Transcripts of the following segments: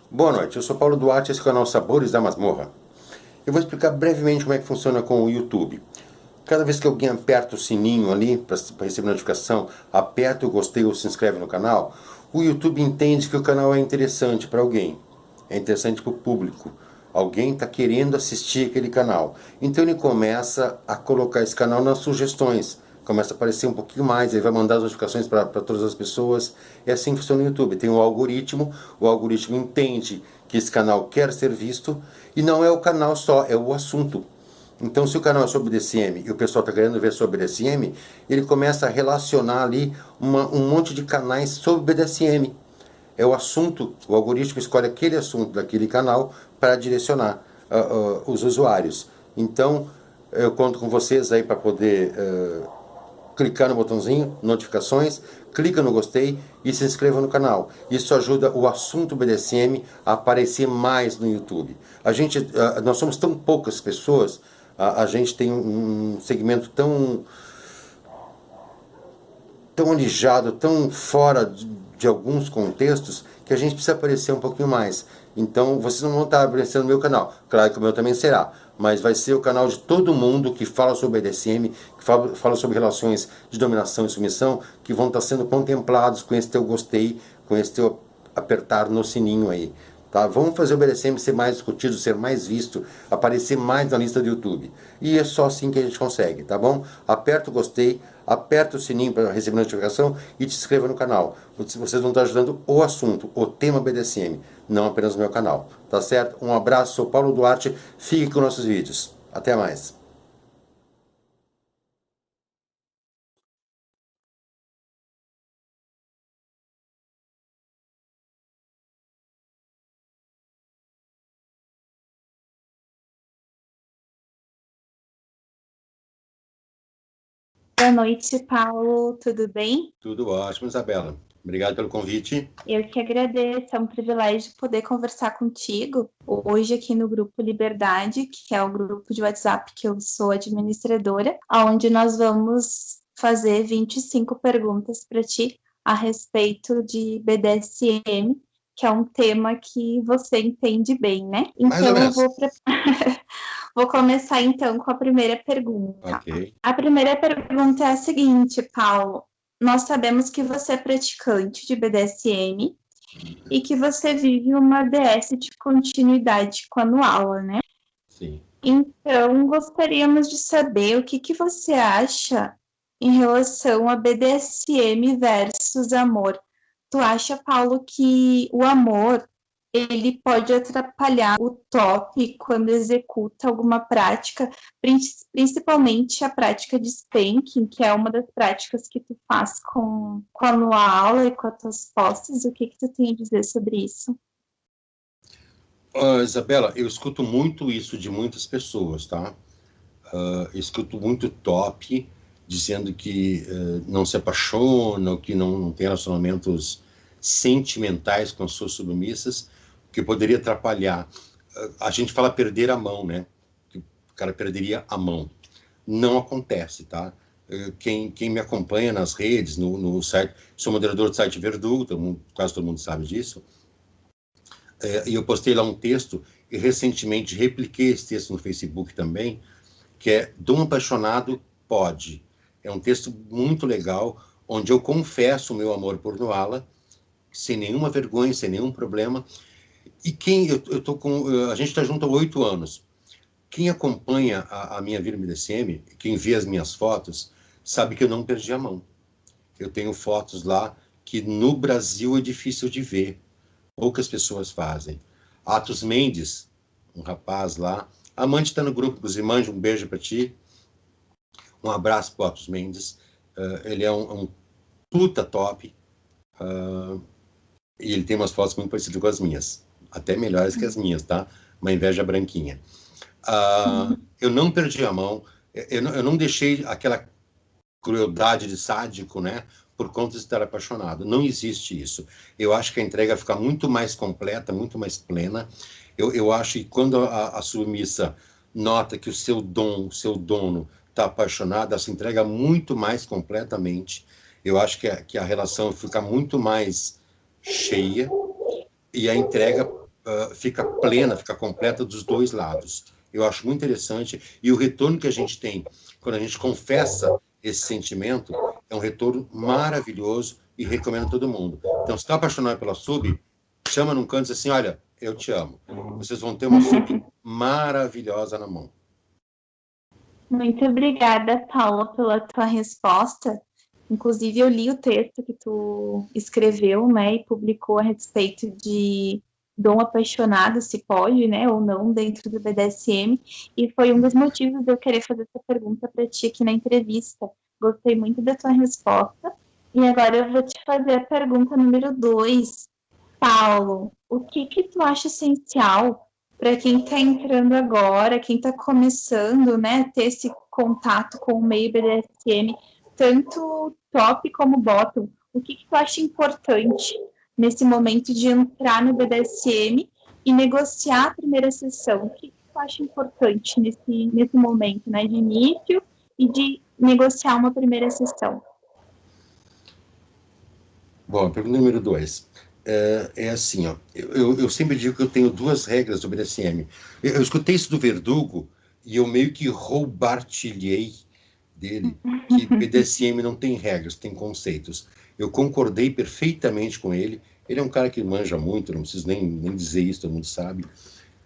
Boa noite, eu sou Paulo Duarte, esse é o canal Sabores da Masmorra. Eu vou explicar brevemente como é que funciona com o YouTube. Cada vez que alguém aperta o sininho ali para receber notificação, aperta o gostei ou se inscreve no canal, o YouTube entende que o canal é interessante para alguém, é interessante para o público. Alguém está querendo assistir aquele canal. Então ele começa a colocar esse canal nas sugestões. Começa a aparecer um pouquinho mais, ele vai mandar as notificações para todas as pessoas. É assim que funciona o YouTube. Tem o algoritmo entende que esse canal quer ser visto, e não é o canal só, é o assunto. Então, se o canal é sobre DCM e o pessoal está querendo ver sobre BDSM, ele começa a relacionar ali um monte de canais sobre BDSM. É o assunto, o algoritmo escolhe aquele assunto daquele canal para direcionar os usuários. Então, eu conto com vocês aí para poder clicar no botãozinho, notificações, clica no gostei e se inscreva no canal. Isso ajuda o assunto BDSM a aparecer mais no YouTube. Nós somos tão poucas pessoas, a gente tem um segmento tão alijado, tão fora de alguns contextos, que a gente precisa aparecer um pouquinho mais. Então, vocês não vão estar aparecendo no meu canal. Claro que o meu também será. Mas vai ser o canal de todo mundo que fala sobre BDSM, que fala sobre relações de dominação e submissão, que vão estar sendo contemplados com esse teu gostei, com esse teu apertar no sininho aí. Tá? Vamos fazer o BDSM ser mais discutido, ser mais visto, aparecer mais na lista do YouTube. E é só assim que a gente consegue, tá bom? Aperta o gostei, aperta o sininho para receber notificação e te inscreva no canal. Vocês vão estar ajudando o assunto, o tema BDSM, não apenas o meu canal. Tá certo? Um abraço, sou Paulo Duarte, fique com nossos vídeos. Até mais. Boa noite, Paulo. Tudo bem? Tudo ótimo, Isabela. Obrigado pelo convite. Eu que agradeço. É um privilégio poder conversar contigo hoje aqui no Grupo Liberdade, que é o grupo de WhatsApp que eu sou administradora, onde nós vamos fazer 25 perguntas para ti a respeito de BDSM, que é um tema que você entende bem, né? Mais ou Então eu menos. vou começar então com a primeira pergunta. Ok. A primeira pergunta é a seguinte, Paulo. Nós sabemos que você é praticante de BDSM e que você vive uma DS de continuidade com a Nuala, né? Sim. Então, gostaríamos de saber o que você acha em relação a BDSM versus amor. Tu acha, Paulo, que o amor ele pode atrapalhar o top quando executa alguma prática, principalmente a prática de spanking, que é uma das práticas que tu faz com a tua aula e com as tuas posses? O que tu tem a dizer sobre isso? Isabela, eu escuto muito isso de muitas pessoas, tá? Eu escuto muito top dizendo que não se apaixonam, que não tem relacionamentos sentimentais com as suas submissas, que poderia atrapalhar. A gente fala perder a mão, né? Que o cara perderia a mão. Não acontece, tá? Quem me acompanha nas redes, no site, sou moderador do site Verdugo, quase todo mundo sabe disso, e eu postei lá um texto e recentemente repliquei esse texto no Facebook também, que é "Dom Apaixonado Pode". É um texto muito legal, onde eu confesso o meu amor por Nuala, sem nenhuma vergonha, sem nenhum problema. E eu tô com, a gente está junto há 8 anos. Quem acompanha a minha vida BDSM, quem vê as minhas fotos, sabe que eu não perdi a mão. Eu tenho fotos lá que no Brasil é difícil de ver, poucas pessoas fazem. Atos Mendes, um rapaz lá, Amante está no grupo, inclusive, mande um beijo para ti. Um abraço para o Atos Mendes. Ele é um puta top. E ele tem umas fotos muito parecidas com as minhas. Até melhores que as minhas, tá? Uma inveja branquinha. Eu não perdi a mão. Eu não deixei aquela crueldade de sádico, né? Por conta de estar apaixonado. Não existe isso. Eu acho que a entrega fica muito mais completa, muito mais plena. Eu acho que quando a submissa nota que o seu dom, o seu dono, está apaixonado, ela se entrega muito mais completamente. Eu acho que a relação fica muito mais cheia e a entrega fica plena, fica completa dos dois lados. Eu acho muito interessante, e o retorno que a gente tem quando a gente confessa esse sentimento é um retorno maravilhoso e recomendo a todo mundo. Então, se está apaixonado pela sub, chama num canto e diz assim, olha, eu te amo. Vocês vão ter uma sub maravilhosa na mão. Muito obrigada, Paula, pela tua resposta. Inclusive, eu li o texto que tu escreveu, né, e publicou a respeito de dom apaixonado, se pode, né, ou não, dentro do BDSM, e foi um dos motivos de eu querer fazer essa pergunta para ti aqui na entrevista. Gostei muito da tua resposta. E agora eu vou te fazer a pergunta número 2. Paulo, o que tu acha essencial para quem está entrando agora, quem está começando, né, ter esse contato com o meio BDSM, tanto top como bottom? O que tu acha importante nesse momento de entrar no BDSM e negociar a primeira sessão? O que tu acha importante nesse momento, né, de início e de negociar uma primeira sessão? Bom, pergunta número 2. É assim, ó, eu sempre digo que eu tenho 2 regras do BDSM. Eu escutei isso do Verdugo e eu meio que roubartilhei dele, que BDSM não tem regras, tem conceitos. Eu concordei perfeitamente com ele. Ele é um cara que manja muito, não preciso nem dizer isso, todo mundo sabe.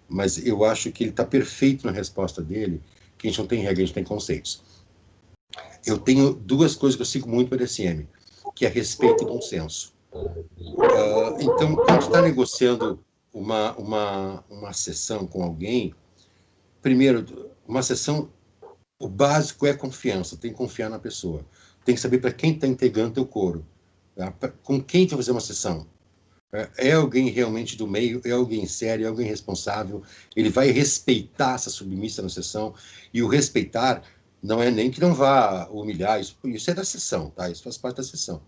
Mas eu acho que ele está perfeito na resposta dele, que a gente não tem regras, a gente tem conceitos. Eu tenho 2 coisas que eu sigo muito no BDSM, que é respeito e bom senso. Então, quando está negociando uma sessão com alguém, primeiro, uma sessão, o básico é confiança, tem que confiar na pessoa. Tem que saber para quem está integrando teu coro. Tá? Com quem tu vai fazer uma sessão? É alguém realmente do meio, é alguém sério, é alguém responsável, ele vai respeitar essa submissa na sessão, e o respeitar não é nem que não vá humilhar, isso é da sessão, tá? Isso faz parte da sessão.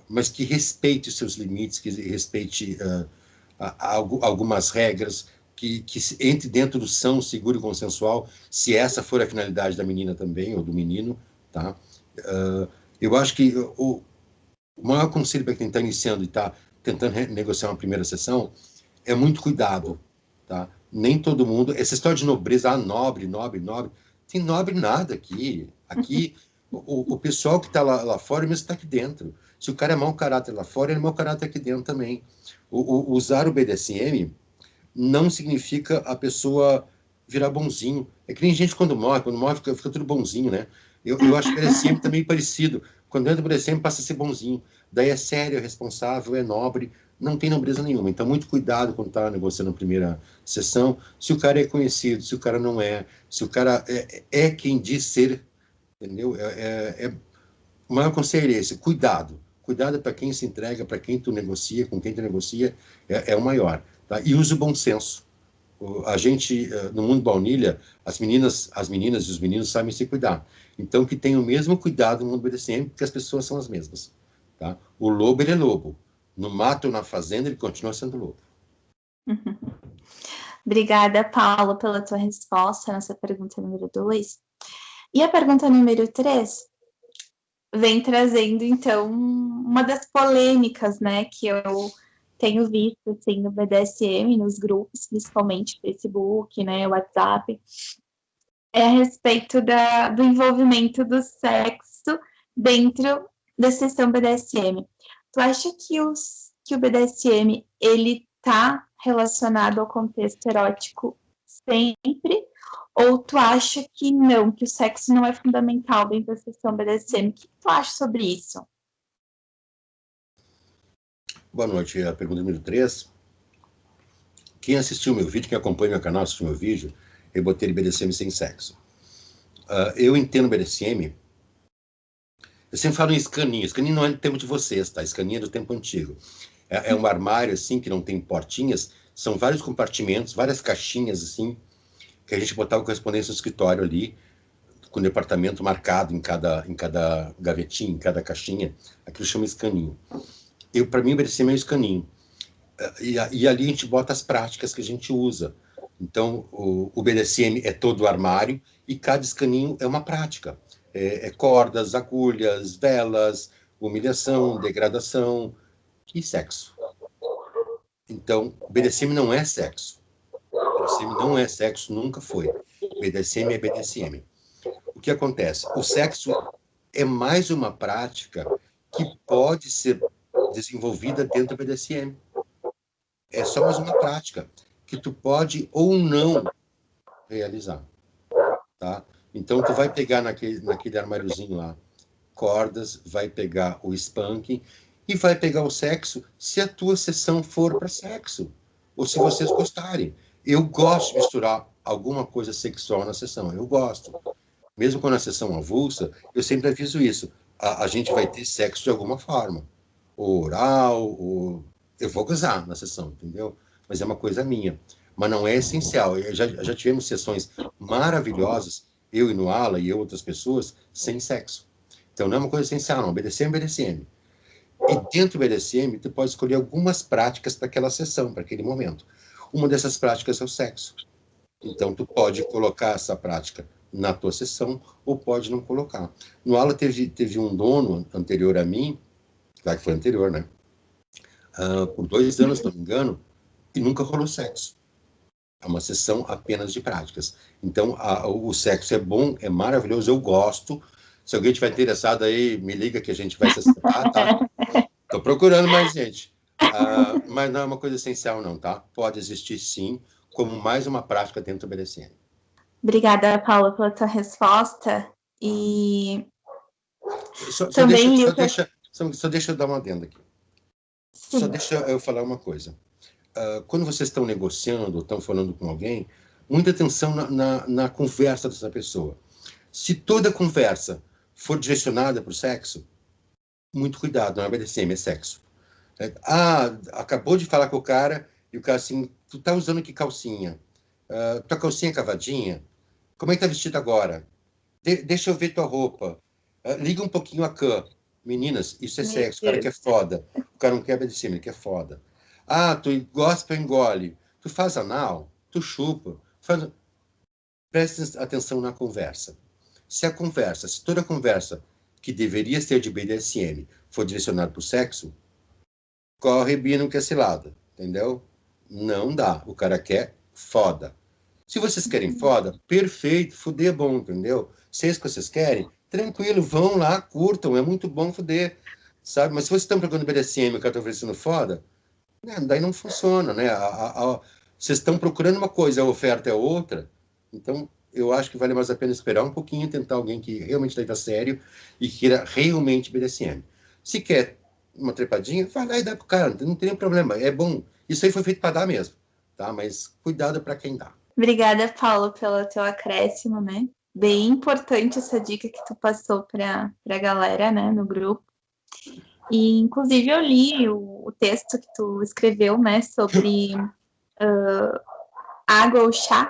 Mas que respeite os seus limites, que respeite algumas regras, que entre dentro do são seguro e consensual, se essa for a finalidade da menina também, ou do menino, tá? Eu acho que o maior conselho para quem está iniciando e está tentando negociar uma primeira sessão é muito cuidado, tá? Nem todo mundo... Essa história de nobreza, nobre, tem nobre nada aqui. Aqui, o pessoal que está lá fora mesmo está aqui dentro. Se o cara é mau caráter lá fora, ele é mau caráter aqui dentro também. Usar o BDSM não significa a pessoa virar bonzinho. É que nem gente quando morre fica tudo bonzinho, né? Eu acho que o BDSM também é parecido. Quando entra no BDSM, passa a ser bonzinho. Daí é sério, é responsável, é nobre, não tem nobreza nenhuma. Então, muito cuidado quando está negociando a primeira sessão. Se o cara é conhecido, se o cara não é, se o cara é quem diz ser, entendeu? O maior conselho é esse, cuidado. Cuidado para quem se entrega, para quem tu negocia, com quem tu negocia, é o maior. Tá? E use o bom senso. A gente, no mundo baunilha, as meninas e os meninos sabem se cuidar. Então, que tenham o mesmo cuidado no mundo BDSM, porque as pessoas são as mesmas. Tá? O lobo, ele é lobo. No mato ou na fazenda, ele continua sendo lobo. Obrigada, Paula, pela tua resposta nessa pergunta número 2. E a pergunta número 3 vem trazendo, então, uma das polêmicas, né, que eu tenho visto, assim, no BDSM, nos grupos, principalmente Facebook, né, WhatsApp, é a respeito do envolvimento do sexo dentro da sessão BDSM. Tu acha que o BDSM, ele tá relacionado ao contexto erótico sempre? Ou tu acha que não, que o sexo não é fundamental dentro da sessão BDSM? O que tu acha sobre isso? Boa noite. A pergunta número 3. Quem assistiu meu vídeo, quem acompanha meu canal, assistiu meu vídeo, eu botei BDSM sem sexo. Eu entendo BDSM. Eu sempre falo em escaninha. Escaninha não é do tempo de vocês, tá? Escaninha é do tempo antigo. É um armário, assim, que não tem portinhas. São vários compartimentos, várias caixinhas, assim, que a gente botava correspondência no escritório ali, com o departamento marcado em cada gavetinha, em cada caixinha. Aquilo chama escaninho. Para mim, o BDSM é um escaninho. E ali a gente bota as práticas que a gente usa. Então, o BDSM é todo o armário e cada escaninho é uma prática. Cordas, agulhas, velas, humilhação, degradação e sexo. Então, BDSM não é sexo. BDSM não é sexo, nunca foi. BDSM é BDSM. O que acontece? O sexo é mais uma prática que pode ser desenvolvida dentro do BDSM. É só mais uma prática que tu pode ou não realizar, tá? Então, tu vai pegar naquele armáriozinho lá cordas, vai pegar o spanking e vai pegar o sexo se a tua sessão for para sexo, ou se vocês gostarem. Eu gosto de misturar alguma coisa sexual na sessão, eu gosto. Mesmo quando a sessão avulsa, eu sempre aviso isso. A gente vai ter sexo de alguma forma. Ou oral, ou... Eu vou gozar na sessão, entendeu? Mas é uma coisa minha. Mas não é essencial. Já tivemos sessões maravilhosas, eu e Noala e outras pessoas, sem sexo. Então não é uma coisa essencial, não. BDSM é BDSM. E dentro do BDSM, tu pode escolher algumas práticas para aquela sessão, para aquele momento. Uma dessas práticas é o sexo. Então, tu pode colocar essa prática na tua sessão ou pode não colocar. No aula teve um dono anterior a mim, claro que foi anterior, né? Por 2 anos, se não me engano, e nunca rolou sexo. É uma sessão apenas de práticas. Então, o sexo é bom, é maravilhoso, eu gosto. Se alguém estiver interessado aí, me liga que a gente vai se acertar, tá? Estou procurando mais gente. Mas não é uma coisa essencial, não, tá? Pode existir, sim, como mais uma prática dentro do BDSM. Obrigada, Paula, pela tua resposta. E Só também, deixa eu dar uma adenda aqui. sim. Só deixa eu falar uma coisa. Quando vocês estão negociando ou estão falando com alguém, muita atenção na conversa dessa pessoa. Se toda conversa for direcionada para o sexo, muito cuidado, não é BDSM, é sexo. Acabou de falar com o cara e o cara assim, tu tá usando que calcinha? Tua calcinha é cavadinha? Como é que tá vestido agora? Deixa eu ver tua roupa. Liga um pouquinho a cam. Meninas, isso é Meu sexo. O cara Deus. quer foda. O cara não quer BDSM, ele quer foda. Tu gosta, engole. Tu faz anal, tu chupa. Preste atenção na conversa. Se toda conversa que deveria ser de BDSM for direcionada para o sexo, corre Bino que é cilada, entendeu? Não dá. O cara quer foda. Se vocês querem foda, perfeito, fuder é bom, entendeu? Se é isso que vocês querem, tranquilo, vão lá, curtam, é muito bom fuder, sabe? Mas se vocês estão procurando BDSM e o cara está oferecendo foda, né, daí não funciona, né? Vocês estão procurando uma coisa, a oferta é outra, então eu acho que vale mais a pena esperar um pouquinho, tentar alguém que realmente leve a sério e queira realmente BDSM. Se quer uma trepadinha, vai lá e dá pro cara, não tem nenhum problema, é bom. Isso aí foi feito para dar mesmo, tá? Mas cuidado para quem dá. Obrigada, Paulo, pelo teu acréscimo, né? Bem importante essa dica que tu passou para a galera, né, no grupo. E, inclusive, eu li o texto que tu escreveu, né, sobre água ou chá,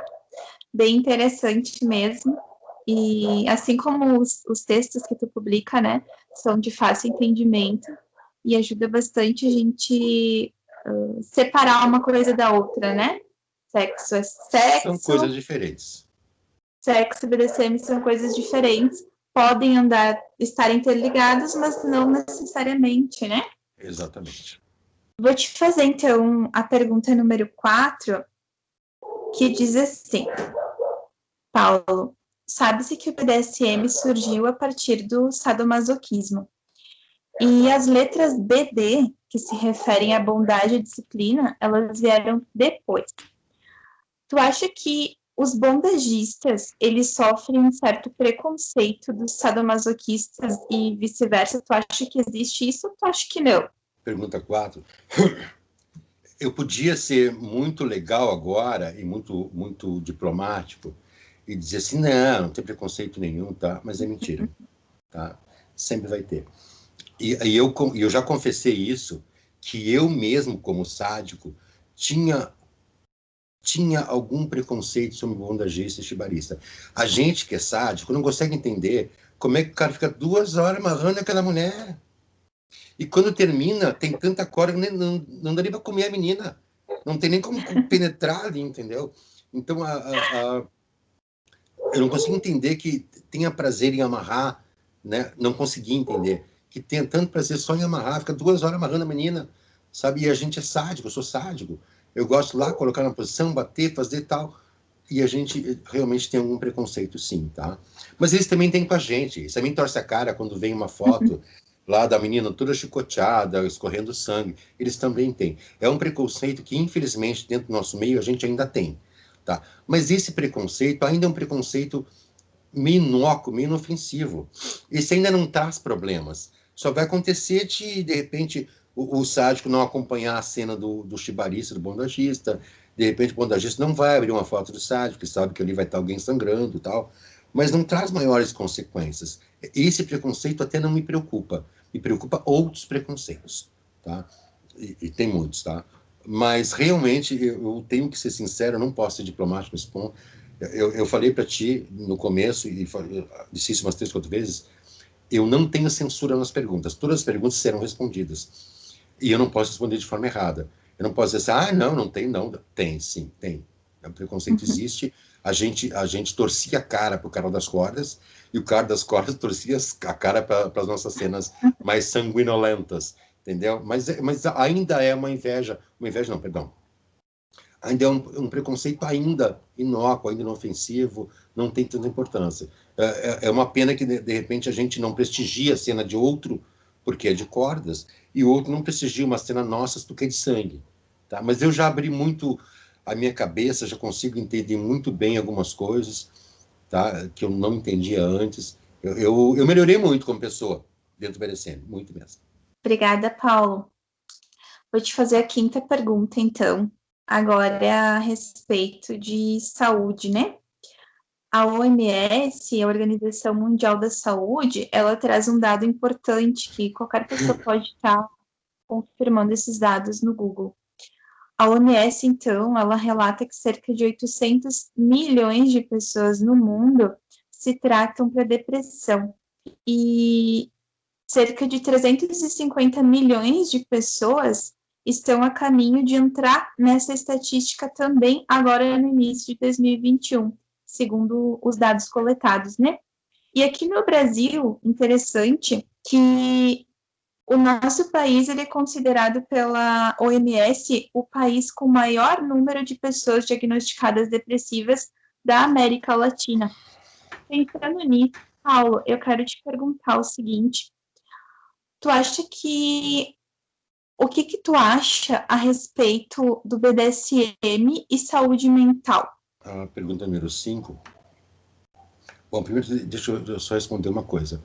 bem interessante mesmo. E assim como os textos que tu publica, né, são de fácil entendimento e ajuda bastante a gente separar uma coisa da outra, né? Sexo é São coisas sexo, diferentes. sexo e BDSM são coisas diferentes, podem estar interligados, mas não necessariamente, né? Exatamente. Vou te fazer, então, a pergunta número 4, que diz assim: Paulo, sabe-se que o BDSM surgiu a partir do sadomasoquismo. E as letras BD, que se referem à bondade e disciplina, elas vieram depois. Tu acha que os bondagistas, eles sofrem um certo preconceito dos sadomasoquistas e vice-versa? Tu acha que existe isso ou tu acha que não? Pergunta 4. Eu podia ser muito legal agora e muito, muito diplomático e dizer assim, não tem preconceito nenhum, tá? Mas é mentira, tá? Sempre vai ter. E eu já confessei isso, que eu mesmo, como sádico, tinha algum preconceito sobre bondagista e chibarista. A gente que é sádico não consegue entender como é que o cara fica 2 horas amarrando aquela mulher. E quando termina, tem tanta corda que não dá nem para comer a menina. Não tem nem como penetrar ali, entendeu? Então, eu não consigo entender que tenha prazer em amarrar, né? Não consegui entender. Que tenha tanto prazer só em amarrar, fica 2 horas amarrando a menina, sabe? E a gente é sádico, eu sou sádico. Eu gosto lá, colocar na posição, bater, fazer tal. E a gente realmente tem algum preconceito, sim, tá? Mas eles também têm com a gente. Eles também torcem a cara quando vem uma foto lá da menina toda chicoteada, escorrendo sangue. Eles também têm. É um preconceito que, infelizmente, dentro do nosso meio, a gente ainda tem, tá? Mas esse preconceito ainda é um preconceito meio inócuo, meio inofensivo. Esse ainda não traz problemas. Só vai acontecer de repente, o sádico não acompanhar a cena do chibarista, do bondagista. De repente, o bondagista não vai abrir uma foto do sádico, que sabe que ali vai estar alguém sangrando e tal. Mas não traz maiores consequências. Esse preconceito até não me preocupa. Me preocupa outros preconceitos, tá? E tem muitos, tá? Mas realmente eu tenho que ser sincero, eu não posso ser diplomático nesse ponto. Eu falei para ti no começo, e disse isso umas 3, 4 vezes, eu não tenho censura nas perguntas. Todas as perguntas serão respondidas. E eu não posso responder de forma errada. Eu não posso dizer assim, não, não tem, não. Tem, sim, tem. O preconceito existe. A gente torcia a cara para o cara das cordas, e o cara das cordas torcia a cara para as nossas cenas mais sanguinolentas, entendeu? Mas ainda é uma inveja não, perdão. Ainda é um preconceito ainda inócuo, ainda inofensivo, não tem tanta importância. É uma pena que, de repente, a gente não prestigia a cena de outro porque é de cordas, e o outro não prestigia uma cena nossa porque é de sangue. Tá? Mas eu já abri muito a minha cabeça, já consigo entender muito bem algumas coisas, tá? Que eu não entendia antes. Eu melhorei muito como pessoa dentro do BDSM, muito mesmo. Obrigada, Paulo. Vou te fazer a 5ª pergunta, então. Agora é a respeito de saúde, né? A OMS, a Organização Mundial da Saúde, ela traz um dado importante que qualquer pessoa pode estar confirmando esses dados no Google. A OMS, então, ela relata que cerca de 800 milhões de pessoas no mundo se tratam para depressão e cerca de 350 milhões de pessoas estão a caminho de entrar nessa estatística também agora no início de 2021, segundo os dados coletados, né? E aqui no Brasil, interessante que o nosso país ele é considerado pela OMS o país com maior número de pessoas diagnosticadas depressivas da América Latina. Pensando nisso, Paulo, eu quero te perguntar o seguinte: tu acha que o que tu acha a respeito do BDSM e saúde mental? A pergunta número 5. Bom, primeiro deixa eu só responder uma coisa.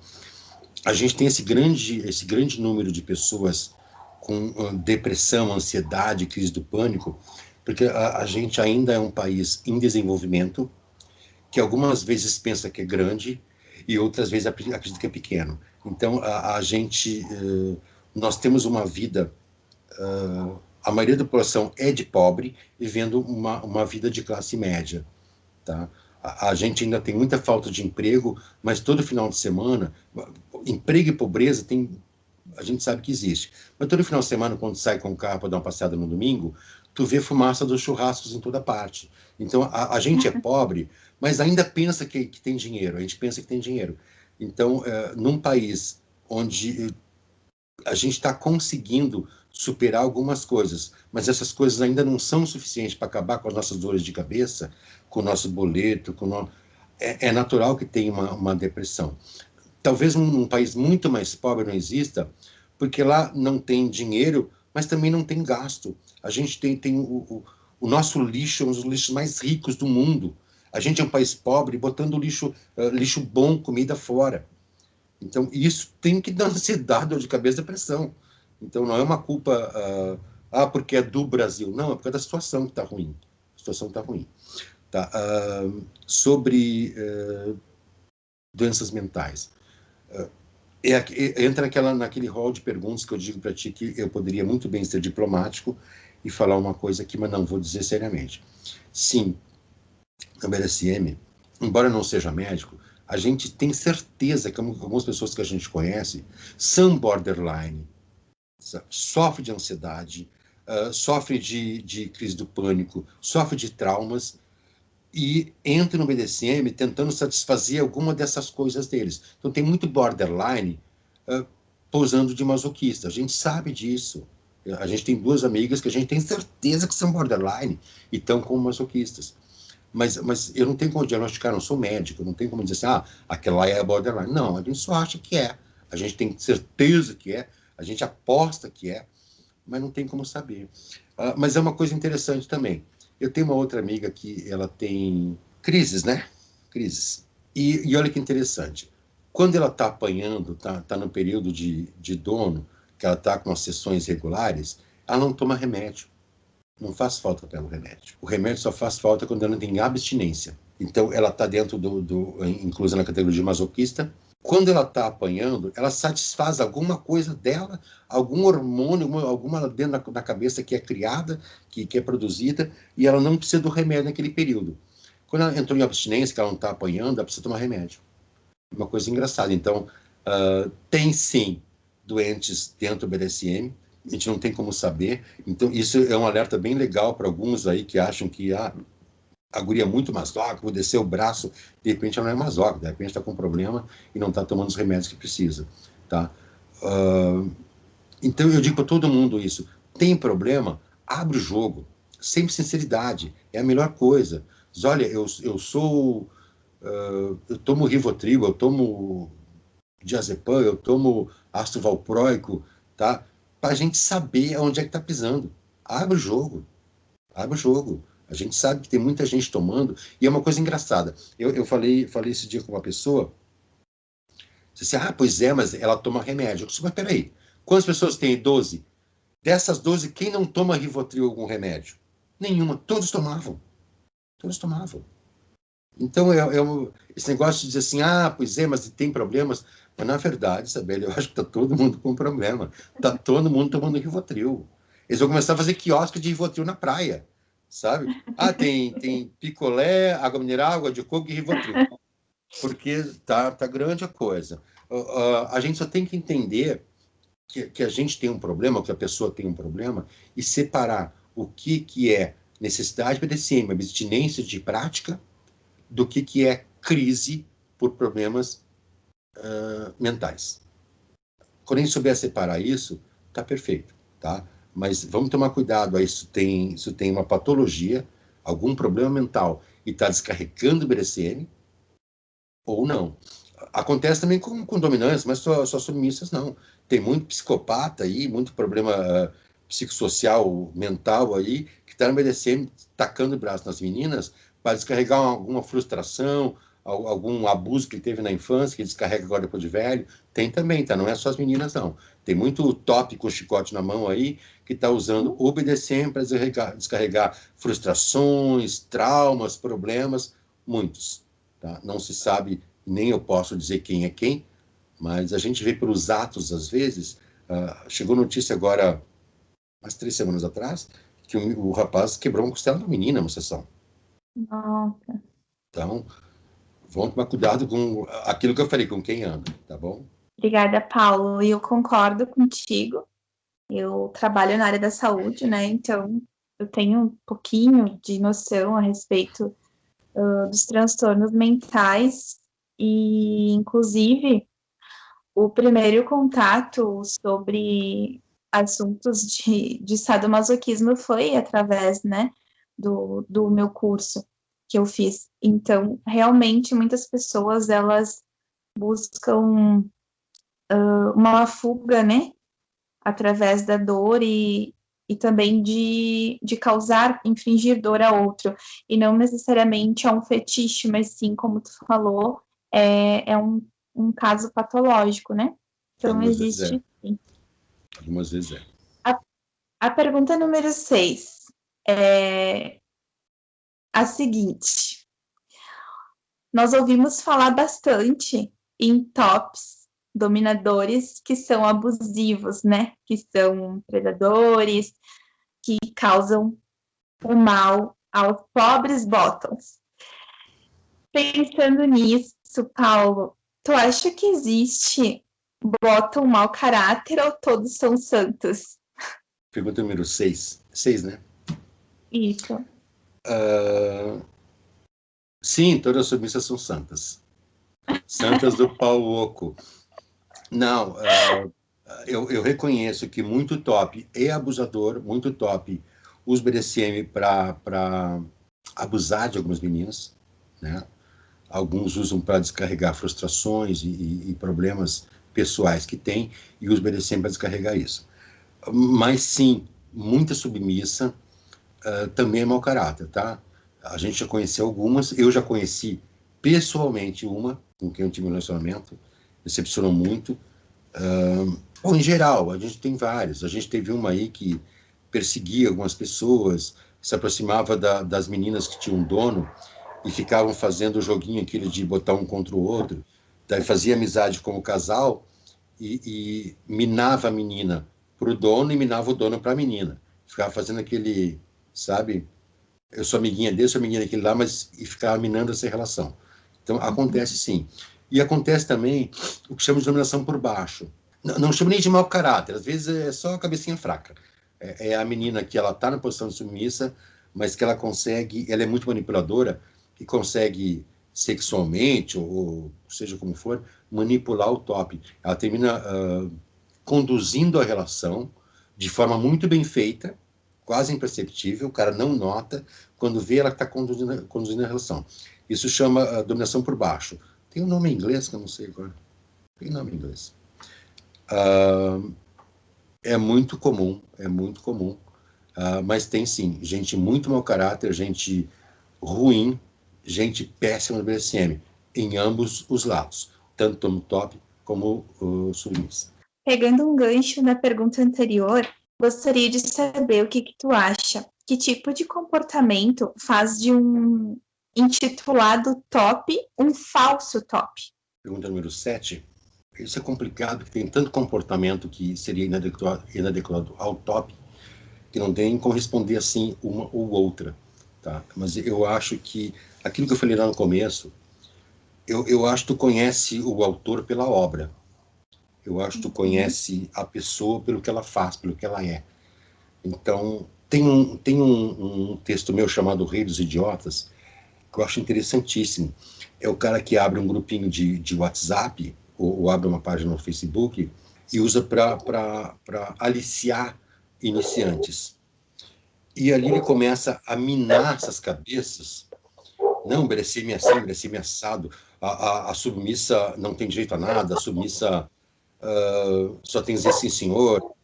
A gente tem esse grande número de pessoas com depressão, ansiedade, crise do pânico, porque a gente ainda é um país em desenvolvimento, que algumas vezes pensa que é grande e outras vezes acredita que é pequeno. Então, nós temos uma vida, a maioria da população é de pobre, vivendo uma vida de classe média, tá? A gente ainda tem muita falta de emprego, mas todo final de semana, emprego e pobreza a gente sabe que existe. Mas todo final de semana, quando sai com o carro para dar uma passeada no domingo, tu vê fumaça dos churrascos em toda parte. Então, a gente é pobre, mas ainda pensa que tem dinheiro. A gente pensa que tem dinheiro. Então, num país onde a gente está conseguindo superar algumas coisas, mas essas coisas ainda não são suficientes para acabar com as nossas dores de cabeça, com o nosso boleto, é natural que tenha uma depressão. Talvez um país muito mais pobre não exista, porque lá não tem dinheiro, mas também não tem gasto. A gente tem o nosso lixo, é um dos lixos mais ricos do mundo. A gente é um país pobre botando lixo bom, comida fora. Então, isso tem que dar ansiedade, dor de cabeça, depressão. Então, não é uma culpa, porque é do Brasil. Não, é por causa da situação que está ruim. A situação está ruim. Tá? Sobre doenças mentais. Entra naquele rol de perguntas que eu digo para ti que eu poderia muito bem ser diplomático e falar uma coisa aqui, mas não, vou dizer seriamente. Sim, no BDSM, embora eu não seja médico, a gente tem certeza que algumas pessoas que a gente conhece são borderline, sofrem de ansiedade, sofrem de crise do pânico, sofrem de traumas e entram no BDSM tentando satisfazer alguma dessas coisas deles. Então tem muito borderline posando de masoquista. A gente sabe disso. A gente tem 2 amigas que a gente tem certeza que são borderline e estão como masoquistas. Mas eu não tenho como diagnosticar, não sou médico, não tenho como dizer assim, aquela lá é borderline. Não, a gente só acha que é. A gente tem certeza que é, a gente aposta que é, mas não tem como saber. Mas é uma coisa interessante também. Eu tenho uma outra amiga que ela tem crises, né? Crises. E olha que interessante. Quando ela está apanhando, tá no período de dono, que ela está com as sessões regulares, ela não toma remédio. Não faz falta para ela o remédio. O remédio só faz falta quando ela tem abstinência. Então, ela está dentro inclusa na categoria masoquista. Quando ela está apanhando, ela satisfaz alguma coisa dela, algum hormônio, alguma dentro da cabeça que é criada, que é produzida, e ela não precisa do remédio naquele período. Quando ela entrou em abstinência, que ela não está apanhando, ela precisa tomar remédio. Uma coisa engraçada. Então, tem sim doentes dentro do BDSM, a gente não tem como saber. Então, isso é um alerta bem legal para alguns aí que acham que a guria é muito masoca, vou descer o braço, de repente ela não é masoca, de repente está com um problema e não está tomando os remédios que precisa. Tá? Então, eu digo para todo mundo isso. Tem problema? Abre o jogo. Sempre sinceridade. É a melhor coisa. Diz, olha, eu tomo Rivotril, eu tomo diazepam, eu tomo ácido valproico, tá? Para a gente saber onde é que está pisando. Abre o jogo. Abre o jogo. A gente sabe que tem muita gente tomando, e é uma coisa engraçada. Eu falei esse dia com uma pessoa, disse assim, pois é, mas ela toma remédio. Eu disse, mas peraí, quantas pessoas tem? 12. Dessas 12, quem não toma Rivotril algum remédio? Nenhuma. Todos tomavam. Todos tomavam. Então, esse negócio de dizer assim, pois é, mas tem problemas. Mas, na verdade, Isabela, eu acho que está todo mundo com problema. Está todo mundo tomando Rivotril. Eles vão começar a fazer quiosque de Rivotril na praia, sabe? Tem picolé, água mineral, água de coco e Rivotril. Porque tá grande a coisa. A gente só tem que entender que a gente tem um problema, que a pessoa tem um problema, e separar o que é necessidade BDSM, abstinência de prática, do que é crise por problemas mentais. Quando a gente souber separar isso, tá perfeito, tá? Mas vamos tomar cuidado, isso tem uma patologia, algum problema mental, e está descarregando o BDSM, ou não. Acontece também com dominantes, mas só submissas não. Tem muito psicopata aí, muito problema psicossocial, mental aí, que está no BDSM tacando o braço nas meninas para descarregar alguma frustração, algum abuso que ele teve na infância, que descarrega agora depois de velho. Tem também, tá? Não é só as meninas, não. Tem muito top com chicote na mão aí, que está usando o BDSM para descarregar frustrações, traumas, problemas, muitos. Tá? Não se sabe, nem eu posso dizer quem é quem, mas a gente vê pelos atos, às vezes. Chegou notícia agora, umas 3 semanas atrás, que o rapaz quebrou uma costela da menina numa sessão. Nossa. Então, vamos tomar cuidado com aquilo que eu falei, com quem anda, tá bom? Obrigada, Paulo. E eu concordo contigo. Eu trabalho na área da saúde, né? Então, eu tenho um pouquinho de noção a respeito dos transtornos mentais e, inclusive, o primeiro contato sobre assuntos de sadomasoquismo foi através, né, do meu curso que eu fiz. Então, realmente, muitas pessoas, elas buscam uma fuga, né, através da dor e também de causar, infligir dor a outro, e não necessariamente a um fetiche, mas sim, como tu falou, é um caso patológico, né? Então, Algumas vezes existe sim. Algumas vezes é. A pergunta número 6 é a seguinte. Nós ouvimos falar bastante em tops dominadores que são abusivos, né? Que são predadores, que causam o mal aos pobres bottoms. Pensando nisso, Paulo, tu acha que existe bottom mau caráter ou todos são santos? Pergunta número 6. 6, né? Isso. Sim, todas as submissas são santas. Santas do pau oco. Não, Eu reconheço que muito top é abusador, muito top usa o BDSM para abusar de algumas meninas, né? Alguns usam para descarregar frustrações e problemas pessoais que têm e usa o BDSM para descarregar isso. Mas sim, muita submissa também é mau caráter, tá? A gente já conheceu algumas, eu já conheci pessoalmente uma com quem eu tive um relacionamento, decepcionou muito. Bom, em geral, a gente tem vários. A gente teve uma aí que perseguia algumas pessoas, se aproximava das meninas que tinham um dono e ficavam fazendo o joguinho aquele de botar um contra o outro. Daí fazia amizade com o casal e minava a menina para o dono e minava o dono para a menina. Ficava fazendo aquele, sabe? Eu sou amiguinha dele, sou amiguinha daquele lá, mas e ficava minando essa relação. Então, acontece sim. E acontece também o que chama de dominação por baixo. Não chamo nem de mau caráter, às vezes é só a cabecinha fraca. É a menina que ela está na posição de submissa, mas que ela consegue, ela é muito manipuladora, que consegue sexualmente, ou seja como for, manipular o top. Ela termina conduzindo a relação de forma muito bem feita, quase imperceptível, o cara não nota, quando vê ela está conduzindo a relação. Isso chama dominação por baixo. Tem um nome em inglês que eu não sei agora. Tem nome em inglês. É muito comum, mas tem sim, gente muito mau caráter, gente ruim, gente péssima no BDSM, em ambos os lados, tanto no top como submissa. Pegando um gancho na pergunta anterior, gostaria de saber o que tu acha. Que tipo de comportamento faz de um intitulado top um falso top? Pergunta número 7. Isso é complicado, porque tem tanto comportamento que seria inadequado ao top, que não tem como responder assim uma ou outra. Tá? Mas eu acho que aquilo que eu falei lá no começo, eu acho que tu conhece o autor pela obra. Eu acho que tu conhece a pessoa pelo que ela faz, pelo que ela é. Então, tem um texto meu chamado Rei dos Idiotas, que eu acho interessantíssimo. É o cara que abre um grupinho de WhatsApp, ou abre uma página no Facebook, e usa para aliciar iniciantes. E ali ele começa a minar essas cabeças. Não, merecer-me assim, merecer-me assado. A submissa não tem direito a nada, a submissa só tem que dizer sim, senhor.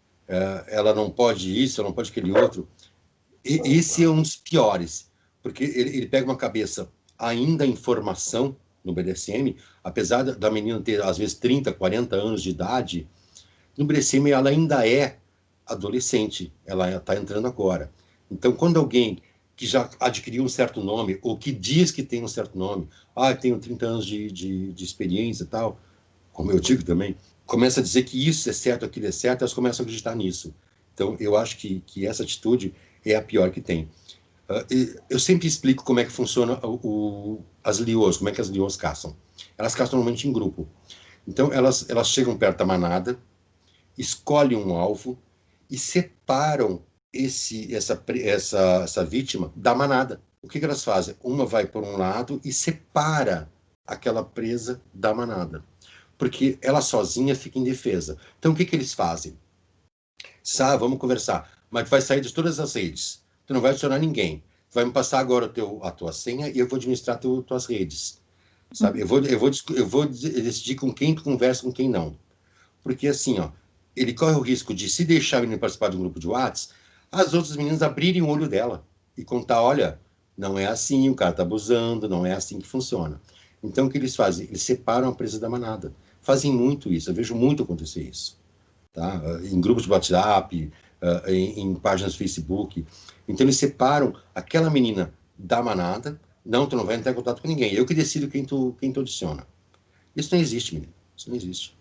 Ela não pode isso, ela não pode aquele outro. E esse é um dos piores, porque ele pega uma cabeça ainda em formação no BDSM, apesar da menina ter, às vezes, 30, 40 anos de idade, no BDSM ela ainda é adolescente, ela está entrando agora. Então, quando alguém que já adquiriu um certo nome, ou que diz que tem um certo nome, tenho 30 anos de experiência e tal, como eu digo também, começa a dizer que isso é certo, aquilo é certo, elas começam a acreditar nisso. Então, eu acho que essa atitude é a pior que tem. Eu sempre explico como é que funciona as lioas, como é que as lioas caçam. Elas caçam normalmente em grupo. Então, elas chegam perto da manada, escolhem um alvo e separam essa vítima da manada. O que elas fazem? Uma vai por um lado e separa aquela presa da manada, porque ela sozinha fica indefesa. Então, o que eles fazem? Vamos conversar, mas vai sair de todas as redes. Tu não vai adicionar ninguém. Tu vai me passar agora a tua senha e eu vou administrar tuas redes. Sabe? Eu vou decidir com quem tu conversa, com quem não. Porque assim, ó, ele corre o risco de, se deixar a menina participar de um grupo de WhatsApp, as outras meninas abrirem o olho dela e contar, olha, não é assim, o cara tá abusando, não é assim que funciona. Então, o que eles fazem? Eles separam a presa da manada. Fazem muito isso, eu vejo muito acontecer isso. Tá? Em grupos de WhatsApp, em páginas do Facebook. Então, eles separam aquela menina da manada. Não, tu não vai entrar em contato com ninguém. Eu que decido quem tu adiciona. Isso não existe, menino. Isso não existe.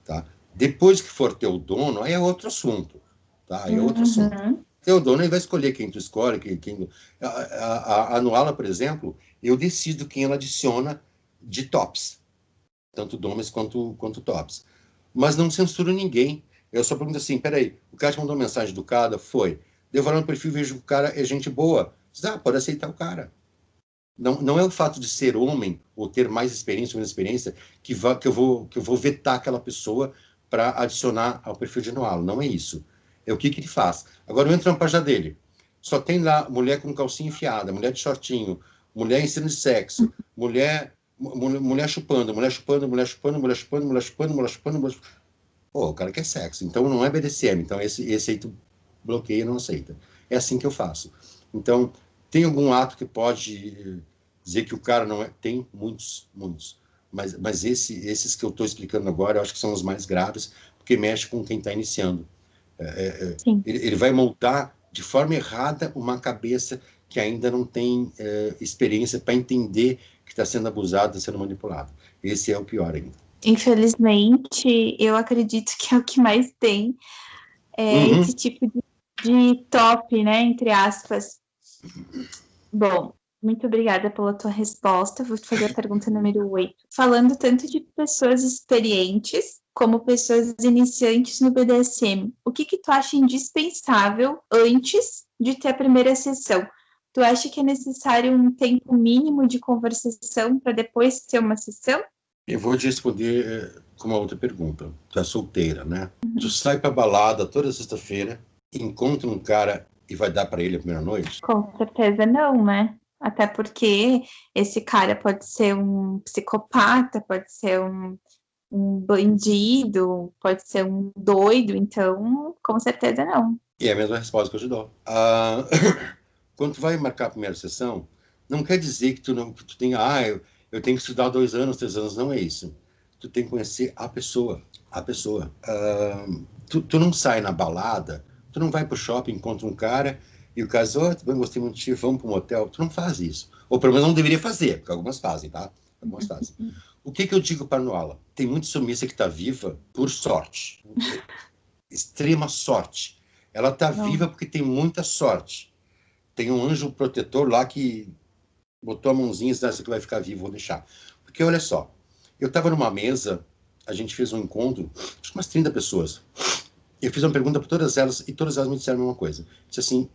Tá? Depois que for teu dono, aí é outro assunto. Tá? Aí é outro assunto. Teu dono ele vai escolher quem tu escolhe. A Anuala, por exemplo, eu decido quem ela adiciona de tops. Tanto domes quanto tops. Mas não censuro ninguém. Eu só pergunto assim, peraí, o cara te mandou uma mensagem educada? Foi. Eu vou lá no perfil e vejo que o cara é gente boa. Pode aceitar o cara. Não é o fato de ser homem ou ter mais experiência ou menos experiência que eu vou vetar aquela pessoa para adicionar ao perfil de Noala. Não é isso. É o que ele faz. Agora eu entro na página dele. Só tem lá mulher com calcinha enfiada, mulher de shortinho, mulher em cena de sexo, mulher chupando, mulher chupando, mulher chupando, mulher chupando, mulher chupando, mulher chupando, mulher chupando. Pô, o cara quer sexo. Então não é BDSM. Então esse aí tu bloqueia e não aceita. É assim que eu faço. Então, tem algum ato que pode dizer que o cara não é? Tem muitos. Mas esses que eu estou explicando agora, eu acho que são os mais graves, porque mexe com quem está iniciando. Ele vai montar de forma errada uma cabeça que ainda não tem experiência para entender que está sendo abusado, está sendo manipulado. Esse é o pior ainda. Infelizmente, eu acredito que é o que mais tem esse tipo de top, né, entre aspas. Bom, muito obrigada pela tua resposta. Vou te fazer a pergunta número 8. Falando tanto de pessoas experientes como pessoas iniciantes no BDSM, o que tu acha indispensável antes de ter a primeira sessão? Tu acha que é necessário um tempo mínimo de conversação para depois ter uma sessão? Eu vou te responder com uma outra pergunta. Tu é solteira, né? Tu sai pra balada toda sexta-feira, encontra um cara e vai dar para ele a primeira noite? Com certeza não, né? Até porque esse cara pode ser um psicopata, pode ser um bandido, pode ser um doido, então com certeza não. E é a mesma resposta que eu te dou. Quando tu vai marcar a primeira sessão, não quer dizer que tu tenha, eu tenho que estudar 2 anos, 3 anos, não é isso. Tu tem que conhecer a pessoa. Tu não sai na balada, tu não vai pro shopping, encontra um cara e o cara diz, gostei muito de ti, vamos para um hotel. Tu não faz isso. Ou pelo menos não deveria fazer, porque algumas fazem, tá? Algumas fazem. O que eu digo para a Noala? Tem muito sumissa que está viva por sorte. Extrema sorte. Ela está viva porque tem muita sorte. Tem um anjo protetor lá que botou a mãozinha e disse, você que vai ficar vivo, vou deixar. Porque olha só, eu estava numa mesa, a gente fez um encontro, acho que umas 30 pessoas. Eu fiz uma pergunta para todas elas e todas elas me disseram a mesma coisa. Disse assim,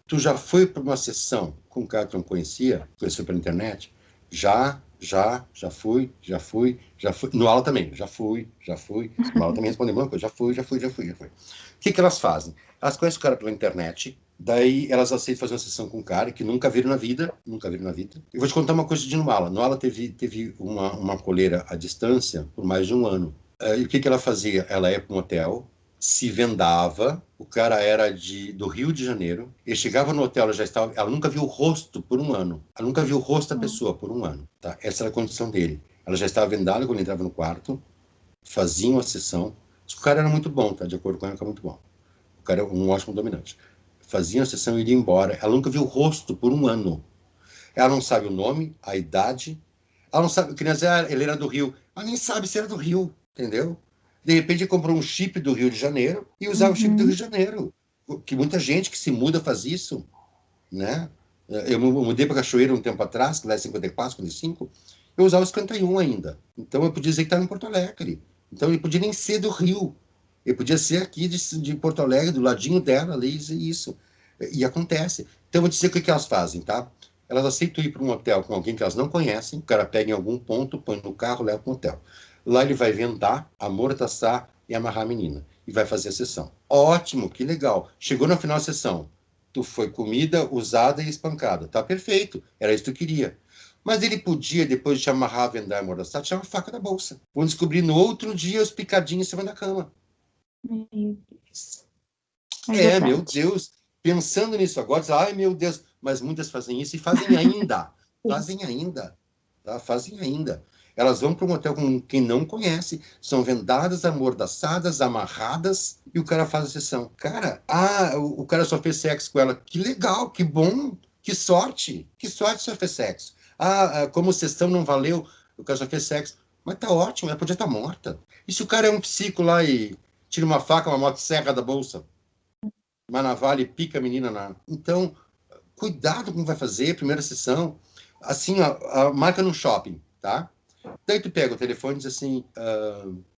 tu já foi para uma sessão com um cara que tu não conheceu pela internet? Já fui. No aula também, já fui. No aula também respondeu a mesma coisa, já fui. O que elas fazem? Elas conhecem o cara pela internet, daí elas aceitam fazer uma sessão com um cara que nunca viram na vida. E vou te contar uma coisa de Nuala. Nuala teve uma coleira à distância por mais de 1 ano. E o que ela fazia? Ela ia para um hotel, se vendava, o cara era do Rio de Janeiro, ele chegava no hotel, ela nunca viu o rosto por 1 ano, ela nunca viu o rosto da pessoa por 1 ano, tá? Essa era a condição dele. Ela já estava vendada quando ele entrava no quarto, fazia uma sessão, o cara era muito bom, tá? De acordo com ela, era muito bom. O cara era um ótimo dominante. Fazia uma sessão e iria embora. Ela nunca viu o rosto por 1 ano. Ela não sabe o nome, a idade, ela não sabe, criança, ele era do Rio, ela nem sabe se era do Rio, entendeu? De repente ele comprou um chip do Rio de Janeiro e usava o chip do Rio de Janeiro. Que muita gente que se muda faz isso, né? Eu mudei para Cachoeira um tempo atrás, que lá é 54, 55, eu usava o 51 ainda. Então eu podia dizer que estava em Porto Alegre. Então ele podia nem ser do Rio. Ele podia ser aqui de Porto Alegre, do ladinho dela, ali, isso. E acontece. Então eu vou dizer o que elas fazem, tá? Elas aceitam ir para um hotel com alguém que elas não conhecem, o cara pega em algum ponto, põe no carro, leva para um hotel. Lá ele vai vendar, amordaçar e amarrar a menina. E vai fazer a sessão. Ótimo, que legal. Chegou no final da sessão. Tu foi comida, usada e espancada. Tá perfeito. Era isso que tu queria. Mas ele podia, depois de te amarrar, vendar e amordaçar, tirar uma faca da bolsa. Vão descobrir no outro dia os picadinhos em cima da cama. Meu Deus. Meu Deus. Pensando nisso agora, ai meu Deus. Mas muitas fazem isso e fazem ainda. Fazem ainda. Elas vão para um hotel com quem não conhece, são vendadas, amordaçadas, amarradas, e o cara faz a sessão. Cara, o cara só fez sexo com ela. Que legal, que bom, que sorte só fez sexo. Como sessão não valeu, o cara só fez sexo. Mas tá ótimo, ela podia estar morta. E se o cara é um psico lá e tira uma faca, uma motosserra da bolsa, uma navalha e pica a menina Então, cuidado com o que vai fazer, primeira sessão. Assim, marca no shopping, tá? Daí tu pega o telefone e diz assim,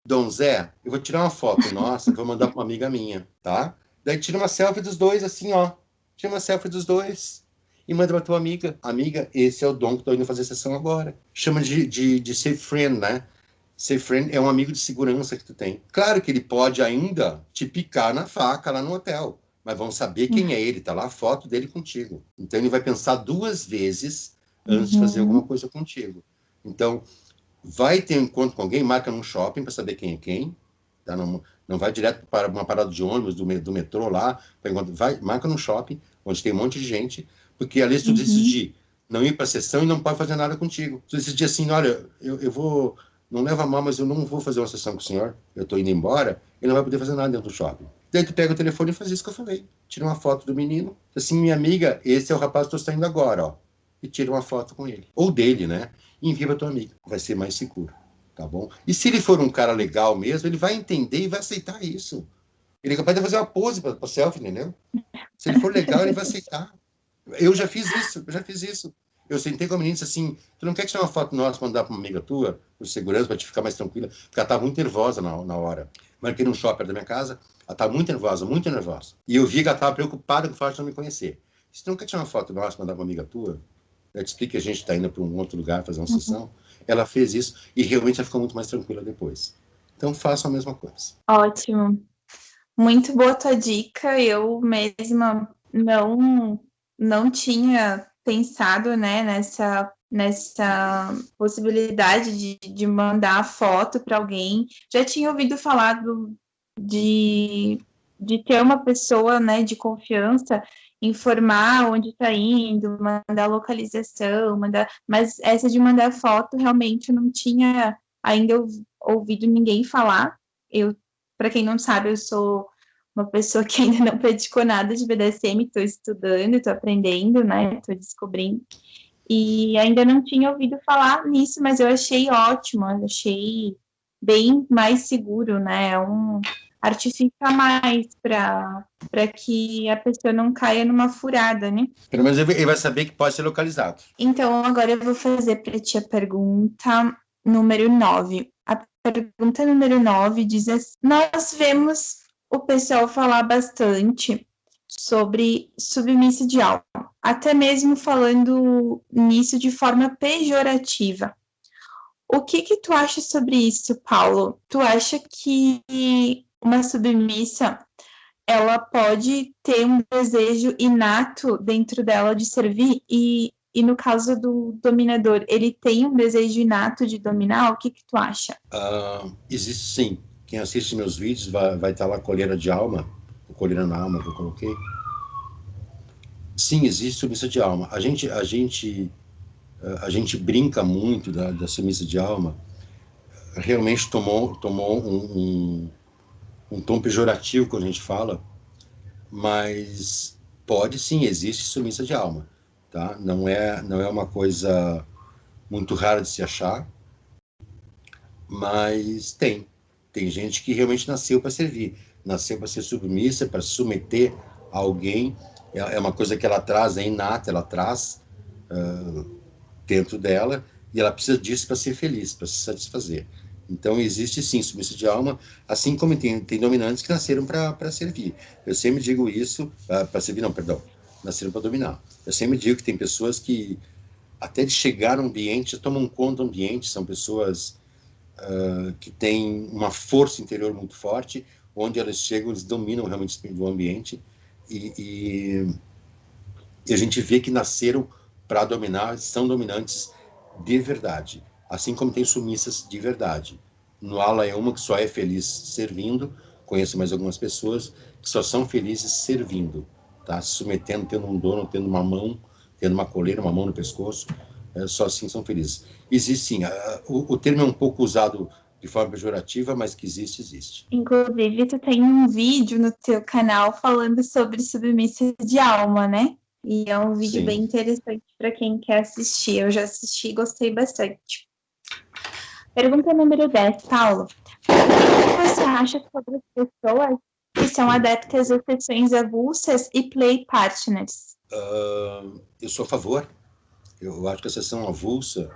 Dom Zé, eu vou tirar uma foto nossa, que vou mandar para uma amiga minha, tá? Daí tira uma selfie dos dois, assim, ó. Tira uma selfie dos dois e manda para tua amiga. Amiga, esse é o Dom que tô indo fazer sessão agora. Chama de safe friend, né? Safe friend é um amigo de segurança que tu tem. Claro que ele pode ainda te picar na faca lá no hotel, mas vão saber quem é ele, tá lá a foto dele contigo. Então ele vai pensar 2 vezes antes de fazer alguma coisa contigo. Então, vai ter um encontro com alguém, marca num shopping para saber quem é quem, tá? Não vai direto para uma parada de ônibus do metrô lá, marca num shopping, onde tem um monte de gente, porque ali se tu decidir não ir para a sessão e não pode fazer nada contigo. Tu decidir assim, olha, eu vou, não leva a mal, mas eu não vou fazer uma sessão com o senhor, eu estou indo embora, ele não vai poder fazer nada dentro do shopping. Daí tu pega o telefone e faz isso que eu falei. Tira uma foto do menino, assim, minha amiga, esse é o rapaz que eu estou saindo agora, ó. E tira uma foto com ele. Ou dele, né? E envia para tua amiga. Vai ser mais seguro, tá bom? E se ele for um cara legal mesmo, ele vai entender e vai aceitar isso. Ele é capaz de fazer uma pose para selfie, entendeu? Se ele for legal, ele vai aceitar. Eu já fiz isso. Eu sentei com a menina e disse assim, tu não quer tirar uma foto nossa para mandar para uma amiga tua, por segurança, para te ficar mais tranquila? Porque ela estava muito nervosa na hora. Marquei num shopping da minha casa, ela estava muito nervosa. E eu vi que ela estava preocupada com o fato de não me conhecer. Se tu não quer tirar uma foto nossa para mandar para uma amiga tua, eu te explico que a gente está indo para um outro lugar fazer uma sessão. Ela fez isso e realmente ela ficou muito mais tranquila depois. Então faça a mesma coisa. Ótimo. Muito boa tua dica. Eu mesma não tinha pensado, né, nessa possibilidade de mandar foto para alguém. Já tinha ouvido falar de ter uma pessoa, né, de confiança, informar onde está indo, mandar localização, mas essa de mandar foto realmente eu não tinha ainda ouvido ninguém falar. Para quem não sabe, eu sou uma pessoa que ainda não praticou nada de BDSM, estou estudando, estou aprendendo, né? Estou descobrindo. E ainda não tinha ouvido falar nisso, mas eu achei ótimo, eu achei bem mais seguro, né? É um artifício a mais para que a pessoa não caia numa furada, né? Pelo menos ele vai saber que pode ser localizado. Então, agora eu vou fazer para ti a pergunta número 9. A pergunta número 9 diz assim: nós vemos o pessoal falar bastante sobre submissa de alma, até mesmo falando nisso de forma pejorativa. O que tu acha sobre isso, Paulo? Tu acha que uma submissa ela pode ter um desejo inato dentro dela de servir e no caso do dominador, ele tem um desejo inato de dominar? O que tu acha? Existe sim. Quem assiste meus vídeos vai estar lá a colheira de alma, a colheira na alma que eu coloquei. Sim, existe submissa de alma. A gente brinca muito da submissa de alma. Realmente tomou um tom pejorativo quando a gente fala, mas pode sim, existe submissa de alma, tá? Não é uma coisa muito rara de se achar, mas tem gente que realmente nasceu para servir, nasceu para ser submissa, para se submeter a alguém. É uma coisa que ela traz, é inata, ela traz dentro dela, e ela precisa disso para ser feliz, para se satisfazer. Então, existe sim submissa de alma, assim como tem dominantes que nasceram para servir. Eu sempre digo isso, para servir não, perdão, nasceram para dominar. Eu sempre digo que tem pessoas que, até de chegar no ambiente, tomam conta do ambiente, são pessoas que têm uma força interior muito forte, onde elas chegam, eles dominam realmente o ambiente, e a gente vê que nasceram para dominar, são dominantes de verdade, assim como tem submissas de verdade. No ala é uma que só é feliz servindo, conheço mais algumas pessoas que só são felizes servindo, tá? Se submetendo, tendo um dono, tendo uma mão, tendo uma coleira, uma mão no pescoço, só assim são felizes. Existe sim, o termo é um pouco usado de forma pejorativa, mas que existe. Inclusive, tu tem um vídeo no teu canal falando sobre submissa de alma, né? E é um vídeo bem interessante para quem quer assistir. Eu já assisti e gostei bastante. Pergunta número 10, Paulo. O que você acha sobre as pessoas que são adeptas a sessões avulsas e play partners? Eu sou a favor. Eu acho que a sessão avulsa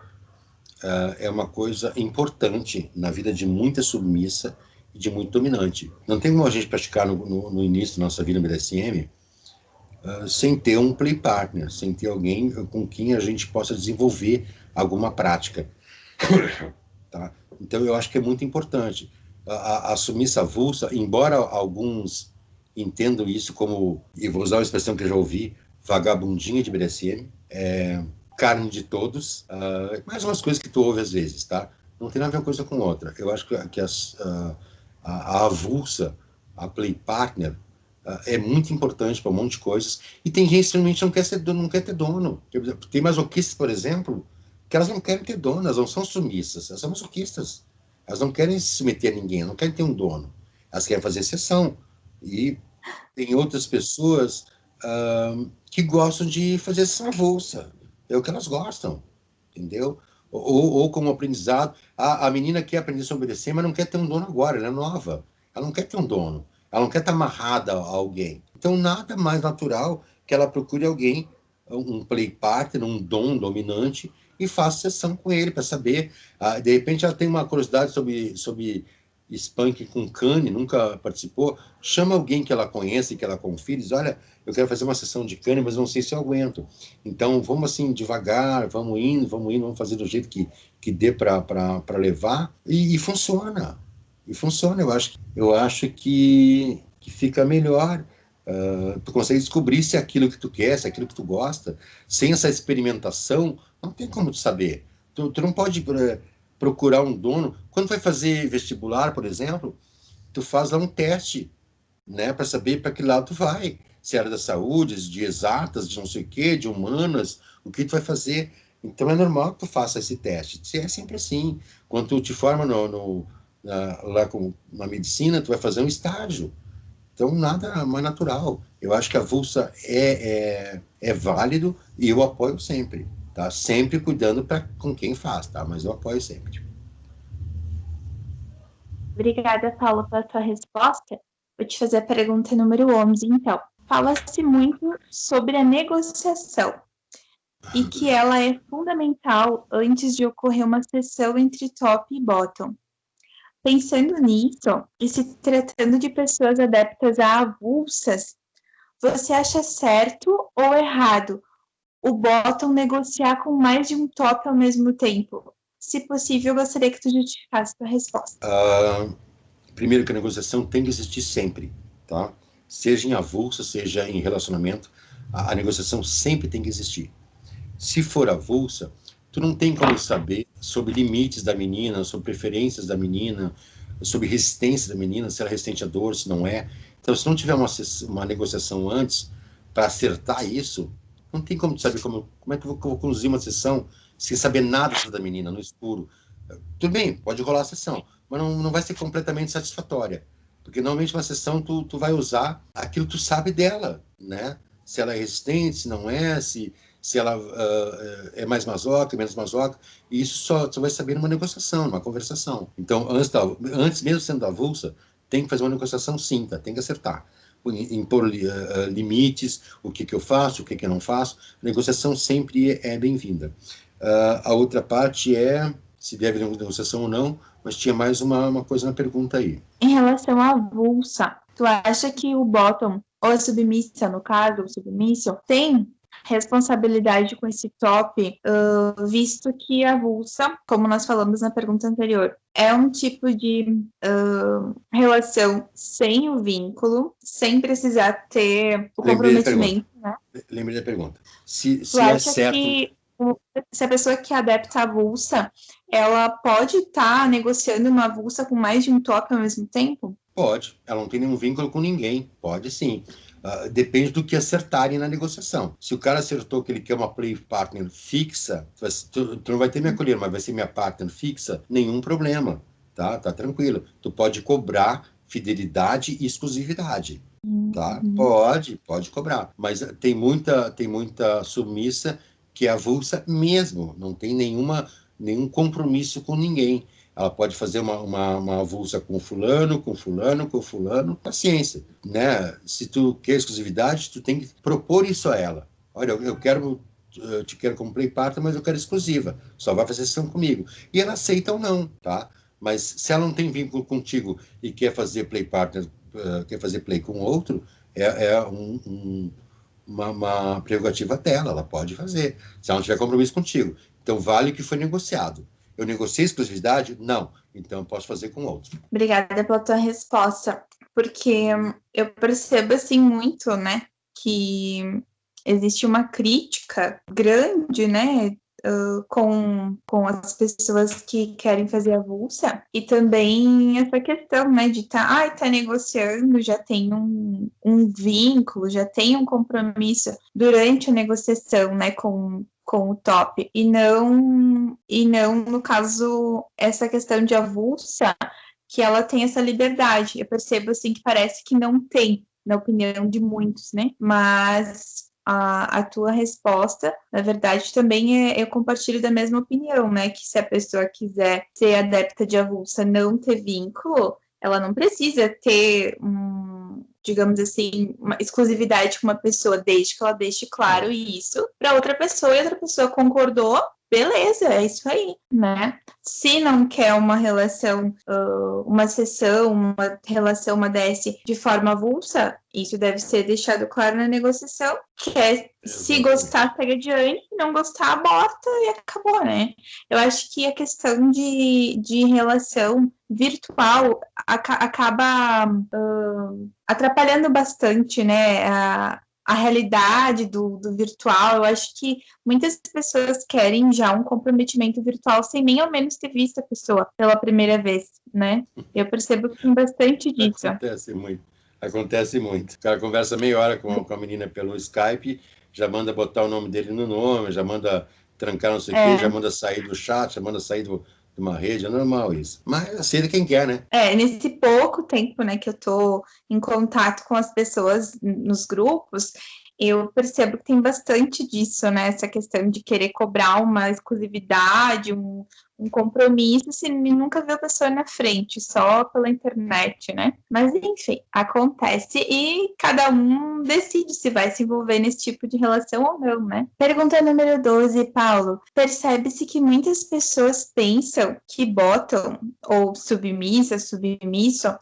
é uma coisa importante na vida de muita submissa e de muito dominante. Não tem como a gente praticar no início da nossa vida no BDSM sem ter um play partner, sem ter alguém com quem a gente possa desenvolver alguma prática. Tá? Então, eu acho que é muito importante. A submissa avulsa, embora alguns entendam isso como, e vou usar uma expressão que eu já ouvi, vagabundinha de BDSM, carne de todos, mais umas coisas que tu ouve às vezes, tá? Não tem nada a ver uma coisa com outra. Eu acho que a avulsa, a play partner, é muito importante para um monte de coisas. E tem gente que simplesmente não quer ter dono. Tem masoquistas, por exemplo, que elas não querem ter dono, elas não são submissas, elas são masoquistas. Elas não querem se submeter a ninguém, não querem ter um dono. Elas querem fazer sessão. E tem outras pessoas que gostam de fazer sessão avulsa. É o que elas gostam, entendeu? Ou como aprendizado, a menina quer aprender sobre obedecer, mas não quer ter um dono agora, ela é nova. Ela não quer ter um dono, ela não quer estar amarrada a alguém. Então, nada mais natural que ela procure alguém, um play partner, um dom dominante, e faça sessão com ele para saber. De repente, ela tem uma curiosidade sobre Spank com cane, nunca participou. Chama alguém que ela conhece, que ela confie, diz: olha, eu quero fazer uma sessão de cane, mas não sei se eu aguento. Então, vamos assim, devagar, vamos indo, vamos fazer do jeito que dê para levar. E funciona. E funciona, eu acho que fica melhor. Tu consegue descobrir se é aquilo que tu quer, se é aquilo que tu gosta. Sem essa experimentação, não tem como tu saber. Tu não pode procurar um dono. Quando vai fazer vestibular, por exemplo, tu faz lá um teste, né, para saber para que lado tu vai. Se era da saúde, de exatas, de não sei o quê, de humanas, o que tu vai fazer. Então é normal que tu faça esse teste. É sempre assim. Quando tu te forma lá na medicina, tu vai fazer um estágio. Então, nada mais natural. Eu acho que a vulsa é válido e eu apoio sempre, tá? Sempre cuidando com quem faz, tá? Mas eu apoio sempre. Obrigada, Paula, pela tua resposta. Vou te fazer a pergunta número 11, então. Fala-se muito sobre a negociação e que ela é fundamental antes de ocorrer uma sessão entre top e bottom. Pensando nisso, e se tratando de pessoas adeptas a avulsas, você acha certo ou errado o bottom negociar com mais de um top ao mesmo tempo? Se possível, eu gostaria que tu justificasse a tua resposta. Primeiro que a negociação tem que existir sempre, tá? Seja em avulsa, seja em relacionamento, a negociação sempre tem que existir. Se for avulsa, tu não tem como saber sobre limites da menina, sobre preferências da menina, sobre resistência da menina, se ela é resistente à dor, se não é. Então, se não tiver uma negociação antes para acertar isso, não tem como saber como é que eu vou conduzir uma sessão sem saber nada da menina, no escuro. Tudo bem, pode rolar a sessão, mas não vai ser completamente satisfatória. Porque normalmente uma sessão tu vai usar aquilo que tu sabe dela, né? Se ela é resistente, se não é, se ela é mais masoca, menos masoca, e isso só vai saber numa negociação, numa conversação. Então, antes mesmo sendo avulsa, tem que fazer uma negociação sim, tá? Tem que acertar. Impor limites, o que eu faço, o que eu não faço. A negociação sempre é bem-vinda. A outra parte é se deve haver negociação ou não, mas tinha mais uma coisa na pergunta aí. Em relação à avulsa, tu acha que o bottom, ou a submissa, no caso, o submisso, tem responsabilidade com esse top, visto que a avulsa, como nós falamos na pergunta anterior, é um tipo de relação sem o vínculo, sem precisar ter o comprometimento, né? Lembrei da pergunta. Se é certo... que se a pessoa que é adepta à avulsa, ela pode estar negociando uma avulsa com mais de um top ao mesmo tempo? Pode. Ela não tem nenhum vínculo com ninguém. Pode sim. Depende do que acertarem na negociação. Se o cara acertou que ele quer uma play partner fixa, tu não vai ter minha colher, mas vai ser minha partner fixa, nenhum problema. Tá tranquilo. Tu pode cobrar fidelidade e exclusividade. Tá? Pode cobrar. Mas tem muita submissa que é avulsa mesmo. Não tem nenhum compromisso com ninguém. Ela pode fazer uma avulsa com fulano, paciência, né? Se tu quer exclusividade, tu tem que propor isso a ela. Olha, eu te quero como play partner, mas eu quero exclusiva, só vai fazer sessão comigo. E ela aceita ou não, tá? Mas se ela não tem vínculo contigo e quer fazer play partner, quer fazer play com outro, uma prerrogativa dela, ela pode fazer, se ela não tiver compromisso contigo. Então, vale o que foi negociado. Eu negociei exclusividade? Não. Então, eu posso fazer com outro. Obrigada pela tua resposta, porque eu percebo, assim, muito, né, que existe uma crítica grande, né, com as pessoas que querem fazer avulsa, e também essa questão, né, de tá negociando, já tem um vínculo, já tem um compromisso durante a negociação, né, com o top, e não, no caso, essa questão de avulsa, que ela tem essa liberdade. Eu percebo, assim, que parece que não tem, na opinião de muitos, né, mas a tua resposta, na verdade, também eu compartilho da mesma opinião, né? Que se a pessoa quiser ser adepta de avulsa, não ter vínculo, ela não precisa ter digamos assim, uma exclusividade com uma pessoa, desde que ela deixe claro isso para outra pessoa e outra pessoa concordou, beleza, é isso aí, né? Se não quer uma relação, uma sessão, uma relação, uma DS de forma avulsa, isso deve ser deixado claro na negociação, que é se gostar, segue adiante, não gostar, aborta e acabou, né? Eu acho que a questão de relação virtual acaba atrapalhando bastante, né, a realidade do virtual. Eu acho que muitas pessoas querem já um comprometimento virtual sem nem ao menos ter visto a pessoa pela primeira vez, né? Eu percebo que tem bastante disso. Acontece muito. O cara conversa meia hora com a menina pelo Skype, já manda botar o nome dele no nome, já manda trancar não sei o quê, já manda sair do chat, já manda sair de uma rede, é normal isso. Mas aceita quem quer, né? Nesse pouco tempo, né, que eu tô em contato com as pessoas nos grupos, eu percebo que tem bastante disso, né, essa questão de querer cobrar uma exclusividade, um compromisso, se nunca viu a pessoa na frente, só pela internet, né? Mas, enfim, acontece e cada um decide se vai se envolver nesse tipo de relação ou não, né? Pergunta número 12, Paulo. Percebe-se que muitas pessoas pensam que bottom ou submissa, submisso,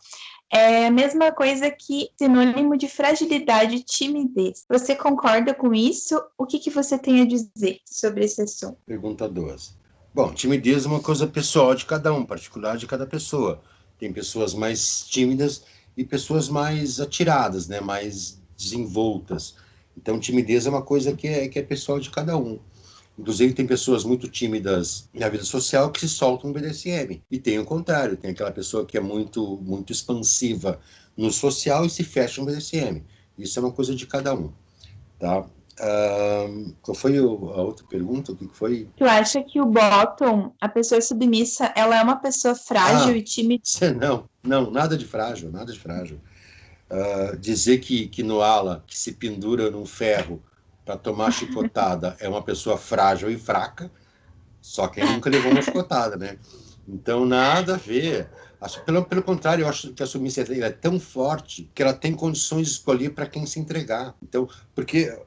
é a mesma coisa que sinônimo de fragilidade e timidez. Você concorda com isso? O que você tem a dizer sobre esse assunto? Pergunta 12. Bom, timidez é uma coisa pessoal de cada um, particular de cada pessoa. Tem pessoas mais tímidas e pessoas mais atiradas, né? Mais desenvoltas. Então, timidez é uma coisa que é pessoal de cada um. Inclusive, tem pessoas muito tímidas na vida social que se soltam no BDSM. E tem o contrário, tem aquela pessoa que é muito, muito expansiva no social e se fecha no BDSM. Isso é uma coisa de cada um, tá? Qual foi a outra pergunta? O que foi? Tu acha que o bottom, a pessoa submissa, ela é uma pessoa frágil e tímida? Não, nada de frágil, nada de frágil. Dizer que no ala, que se pendura num ferro para tomar chicotada, é uma pessoa frágil e fraca, só quem nunca levou uma chicotada, né? Então, nada a ver. Pelo contrário, eu acho que a submissão é tão forte que ela tem condições de escolher para quem se entregar. Então, porque,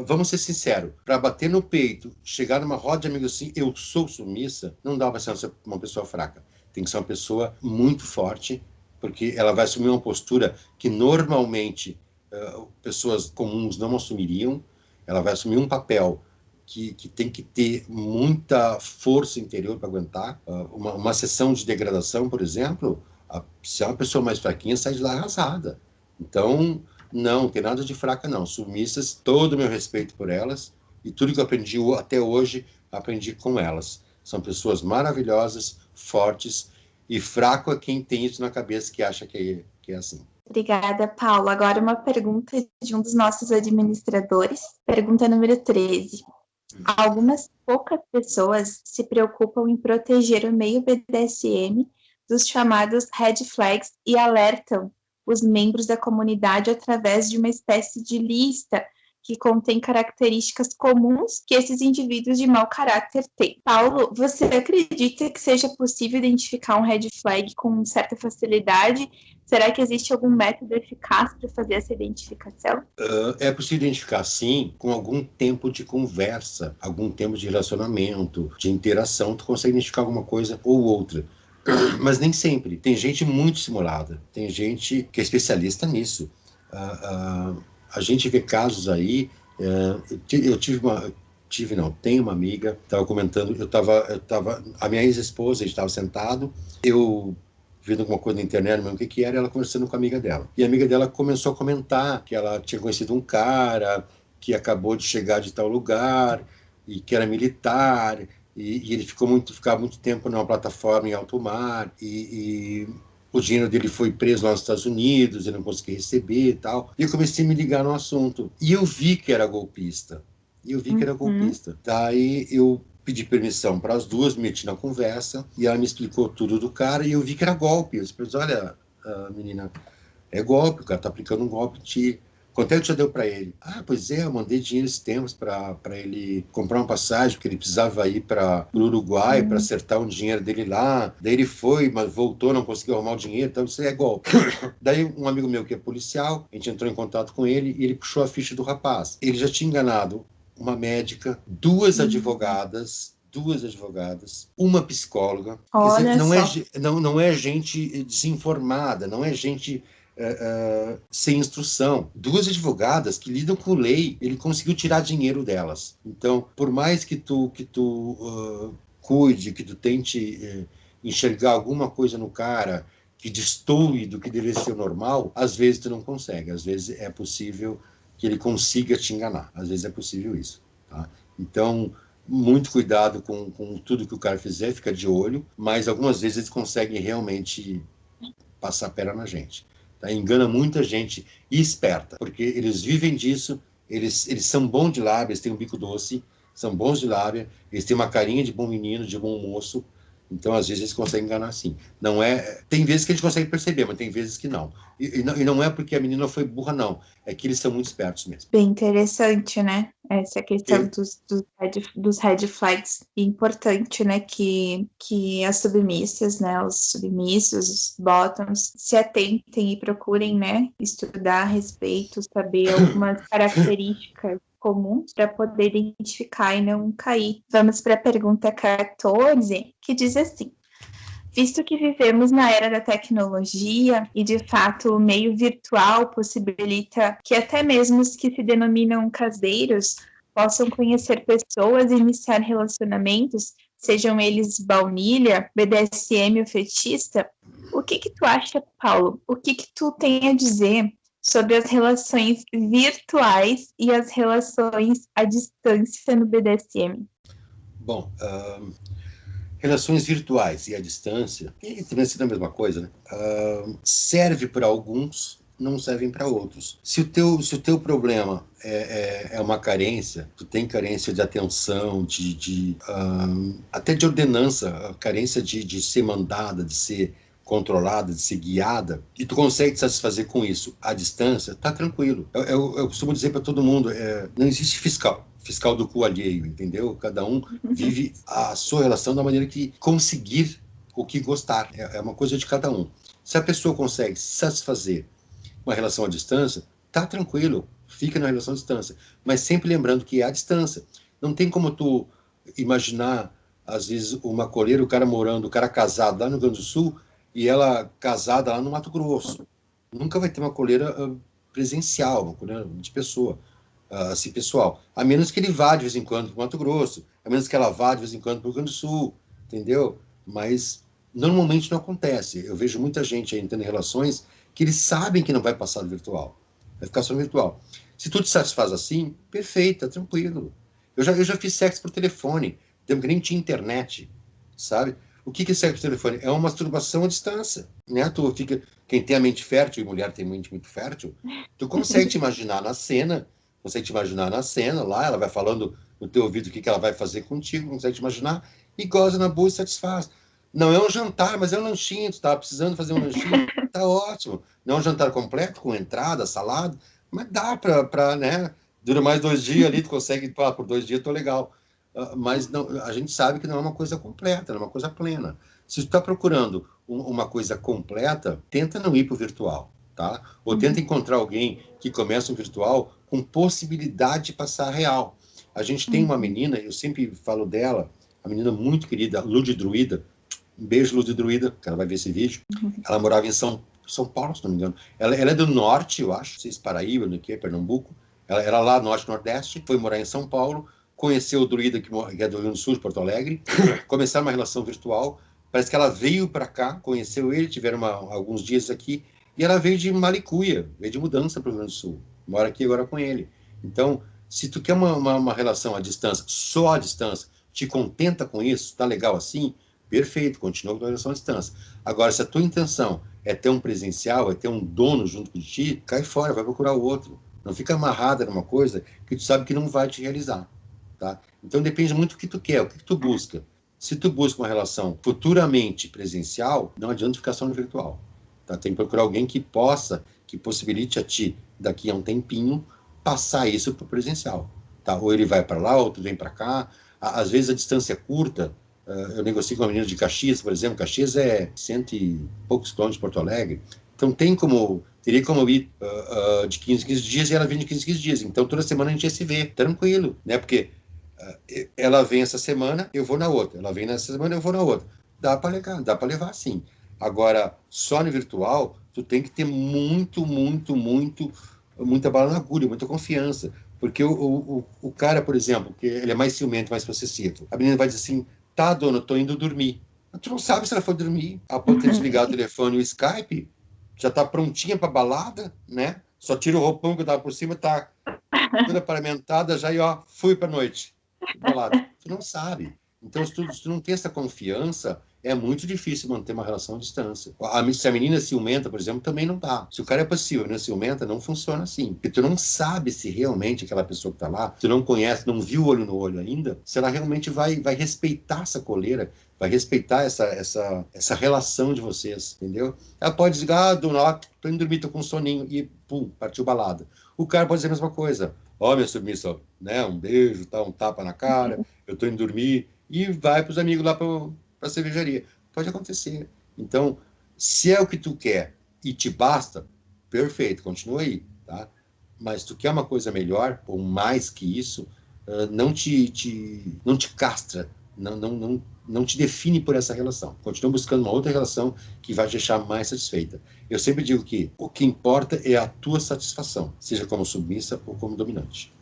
vamos ser sinceros, para bater no peito, chegar numa roda de amigos assim, eu sou submissa, não dá para ser uma pessoa fraca. Tem que ser uma pessoa muito forte, porque ela vai assumir uma postura que normalmente pessoas comuns não assumiriam. Ela vai assumir um papel que tem que ter muita força interior para aguentar. Uma sessão de degradação, por exemplo, se é uma pessoa mais fraquinha, sai de lá arrasada. Então, não tem nada de fraca, não. Submissas, todo o meu respeito por elas, e tudo que eu aprendi até hoje, aprendi com elas. São pessoas maravilhosas, fortes, e fraco é quem tem isso na cabeça, que acha que é assim. Obrigada, Paulo. Agora uma pergunta de um dos nossos administradores. Pergunta número 13. Algumas poucas pessoas se preocupam em proteger o meio BDSM dos chamados red flags e alertam os membros da comunidade através de uma espécie de lista que contém características comuns que esses indivíduos de mau caráter têm. Paulo, você acredita que seja possível identificar um red flag com certa facilidade? Será que existe algum método eficaz para fazer essa identificação? É possível identificar, sim, com algum tempo de conversa, algum tempo de relacionamento, de interação, tu consegue identificar alguma coisa ou outra. Mas nem sempre. Tem gente muito simulada, tem gente que é especialista nisso. A gente vê casos aí, eu tive Tenho uma amiga, estava comentando, a minha ex-esposa, a gente estava sentado, eu vendo alguma coisa na internet, não lembro o que era, ela conversando com a amiga dela. E a amiga dela começou a comentar que ela tinha conhecido um cara que acabou de chegar de tal lugar e que era militar, e ele ficava muito tempo numa plataforma em alto mar, e o dinheiro dele foi preso lá nos Estados Unidos, ele não conseguia receber e tal. E eu comecei a me ligar no assunto. E eu vi que era golpista. Daí eu pedi permissão para as duas, me meti na conversa, e ela me explicou tudo do cara, e eu vi que era golpe. Eu disse, olha, menina, é golpe, o cara está aplicando um golpe em ti. Quanto é que já deu para ele? Ah, pois é, eu mandei dinheiro esses tempos para ele comprar uma passagem, porque ele precisava ir para o Uruguai para acertar um dinheiro dele lá. Daí ele foi, mas voltou, não conseguiu arrumar o dinheiro, então isso é golpe. Daí um amigo meu que é policial, a gente entrou em contato com ele e ele puxou a ficha do rapaz. Ele já tinha enganado uma médica, duas advogadas, uma psicóloga. Quer dizer, não é gente desinformada, não é gente sem instrução. Duas advogadas que lidam com lei, ele conseguiu tirar dinheiro delas. Então, por mais que tu cuide, que tu tente enxergar alguma coisa no cara que destoe do que deveria ser o normal, às vezes tu não consegue. Às vezes é possível que ele consiga te enganar. Às vezes é possível isso. Tá? Então, muito cuidado com tudo que o cara fizer, fica de olho, mas algumas vezes eles conseguem realmente passar a perna na gente. Tá? Engana muita gente e esperta, porque eles vivem disso, eles são bons de lábia, eles têm um bico doce, são bons de lábia, eles têm uma carinha de bom menino, de bom moço, então às vezes eles conseguem enganar sim. Não é, tem vezes que a gente consegue perceber, mas tem vezes que não. E não é porque a menina foi burra, não, é que eles são muito espertos mesmo. Bem interessante, né? Essa questão dos red flags. Importante, né? Que as submissas, né? Os submissos, os bottoms, se atentem e procurem, né? Estudar a respeito, saber algumas características comuns para poder identificar e não cair. Vamos para a pergunta 14, que diz assim: visto que vivemos na era da tecnologia e, de fato, o meio virtual possibilita que até mesmo os que se denominam caseiros possam conhecer pessoas e iniciar relacionamentos, sejam eles baunilha, BDSM ou fetista, o que tu acha, Paulo? O que tu tem a dizer sobre as relações virtuais e as relações à distância no BDSM? Bom, relações virtuais e à distância, e também sendo a mesma coisa, né? Serve para alguns, não servem para outros. Se o teu problema é uma carência, tu tem carência de atenção, até de ordenança, carência de ser mandada, de ser controlada, de ser guiada, e tu consegue te satisfazer com isso à distância, tá tranquilo. Eu costumo dizer para todo mundo, não existe fiscal do cu alheio, entendeu? Cada um vive a sua relação da maneira que conseguir o que gostar. É uma coisa de cada um. Se a pessoa consegue satisfazer uma relação à distância, tá tranquilo, fica na relação à distância. Mas sempre lembrando que é à distância. Não tem como tu imaginar, às vezes, uma coleira, o cara casado lá no Rio Grande do Sul e ela casada lá no Mato Grosso. Nunca vai ter uma coleira presencial, uma coleira de pessoa. Assim, pessoal, a menos que ele vá de vez em quando para o Mato Grosso, a menos que ela vá de vez em quando para o Rio Grande do Sul, entendeu? Mas normalmente não acontece. Eu vejo muita gente aí entrando em relações que eles sabem que não vai passar do virtual, vai ficar só no virtual. Se tu te satisfaz assim, perfeito, tá tranquilo. Eu já fiz sexo por telefone, tempo que nem tinha internet, sabe? O que é sexo por telefone? É uma masturbação à distância, né? Quem tem a mente fértil, e mulher tem mente muito fértil, tu consegue te imaginar na cena, lá, ela vai falando no teu ouvido o que ela vai fazer contigo, consegue te imaginar, e goza na boa e satisfaz. Não é um jantar, mas é um lanchinho, tu tava precisando fazer um lanchinho, tá ótimo. Não é um jantar completo, com entrada, salada, mas dá pra né? Dura mais 2 dias ali, tu consegue, por 2 dias tô legal. Mas não, a gente sabe que não é uma coisa completa, não é uma coisa plena. Se tu está procurando uma coisa completa, tenta não ir para o virtual, tá? Ou tenta encontrar alguém que começa um virtual com possibilidade de passar a real. A gente tem uma menina, eu sempre falo dela, uma menina muito querida, Lud Druida. Um beijo, Lud Druida, que ela vai ver esse vídeo. Ela morava em São Paulo, se não me engano. Ela é do norte, eu acho, não sei se Paraíba, no que, Pernambuco. Ela era lá, norte-nordeste, foi morar em São Paulo, conheceu o druida que é do Rio Grande do Sul, de Porto Alegre, começaram uma relação virtual. Parece que ela veio para cá, conheceu ele, tiveram alguns dias aqui, e ela veio de Malicuia, veio de mudança para o Rio Grande do Sul. Mora aqui agora com ele. Então, se tu quer uma relação à distância, só à distância, te contenta com isso, tá legal assim, perfeito, continua com a relação à distância. Agora, se a tua intenção é ter um presencial, é ter um dono junto com ti, cai fora, vai procurar o outro. Não fica amarrada numa coisa que tu sabe que não vai te realizar. Tá? Então, depende muito do que tu quer, o que tu busca. Se tu busca uma relação futuramente presencial, não adianta ficar só no virtual. Tá? Tem que procurar alguém que possibilite a ti, daqui a um tempinho, passar isso para o presencial. Tá? Ou ele vai para lá, ou tu vem para cá. Às vezes a distância é curta. Eu negocio com uma menina de Caxias, por exemplo. Caxias é 100 e poucos quilômetros de Porto Alegre. Então teria como eu ir de 15 em 15 dias e ela vem de 15 em 15 dias. Então toda semana a gente ia se ver, tranquilo, né? Porque ela vem essa semana, eu vou na outra. Ela vem nessa semana, eu vou na outra. Dá para levar sim. Agora, só no virtual, tu tem que ter muita bala na agulha, muita confiança. Porque o cara, por exemplo, que ele é mais ciumento, mais possessivo, a menina vai dizer assim, tá, dona, eu tô indo dormir. Mas tu não sabe se ela for dormir. Ela pode ter desligado o telefone e o Skype, já tá prontinha pra balada, né? Só tira o roupão que eu tava por cima, tá toda paramentada já e ó, fui pra noite. Balada. Tu não sabe. Então, se tu não tem essa confiança, é muito difícil manter uma relação à distância. Se a menina é ciumenta, por exemplo, também não dá. Se o cara é passivo e não é ciumenta, não funciona assim. Porque tu não sabe se realmente aquela pessoa que tá lá, tu não conhece, não viu olho no olho ainda, se ela realmente vai respeitar essa coleira, vai respeitar essa relação de vocês, entendeu? Ela pode dizer, dona, tô indo dormir, tô com um soninho, e pum, partiu balada. O cara pode dizer a mesma coisa. Ó, minha submissa, né? Um beijo, tá, um tapa na cara, eu tô indo dormir, e vai pros amigos lá para a cervejaria. Pode acontecer. Então, se é o que tu quer e te basta, perfeito, continua aí, tá? Mas tu quer uma coisa melhor, ou mais que isso, não te castra, não te define por essa relação. Continua buscando uma outra relação que vai te deixar mais satisfeita. Eu sempre digo que o que importa é a tua satisfação, seja como submissa ou como dominante.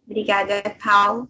Obrigada, Paulo.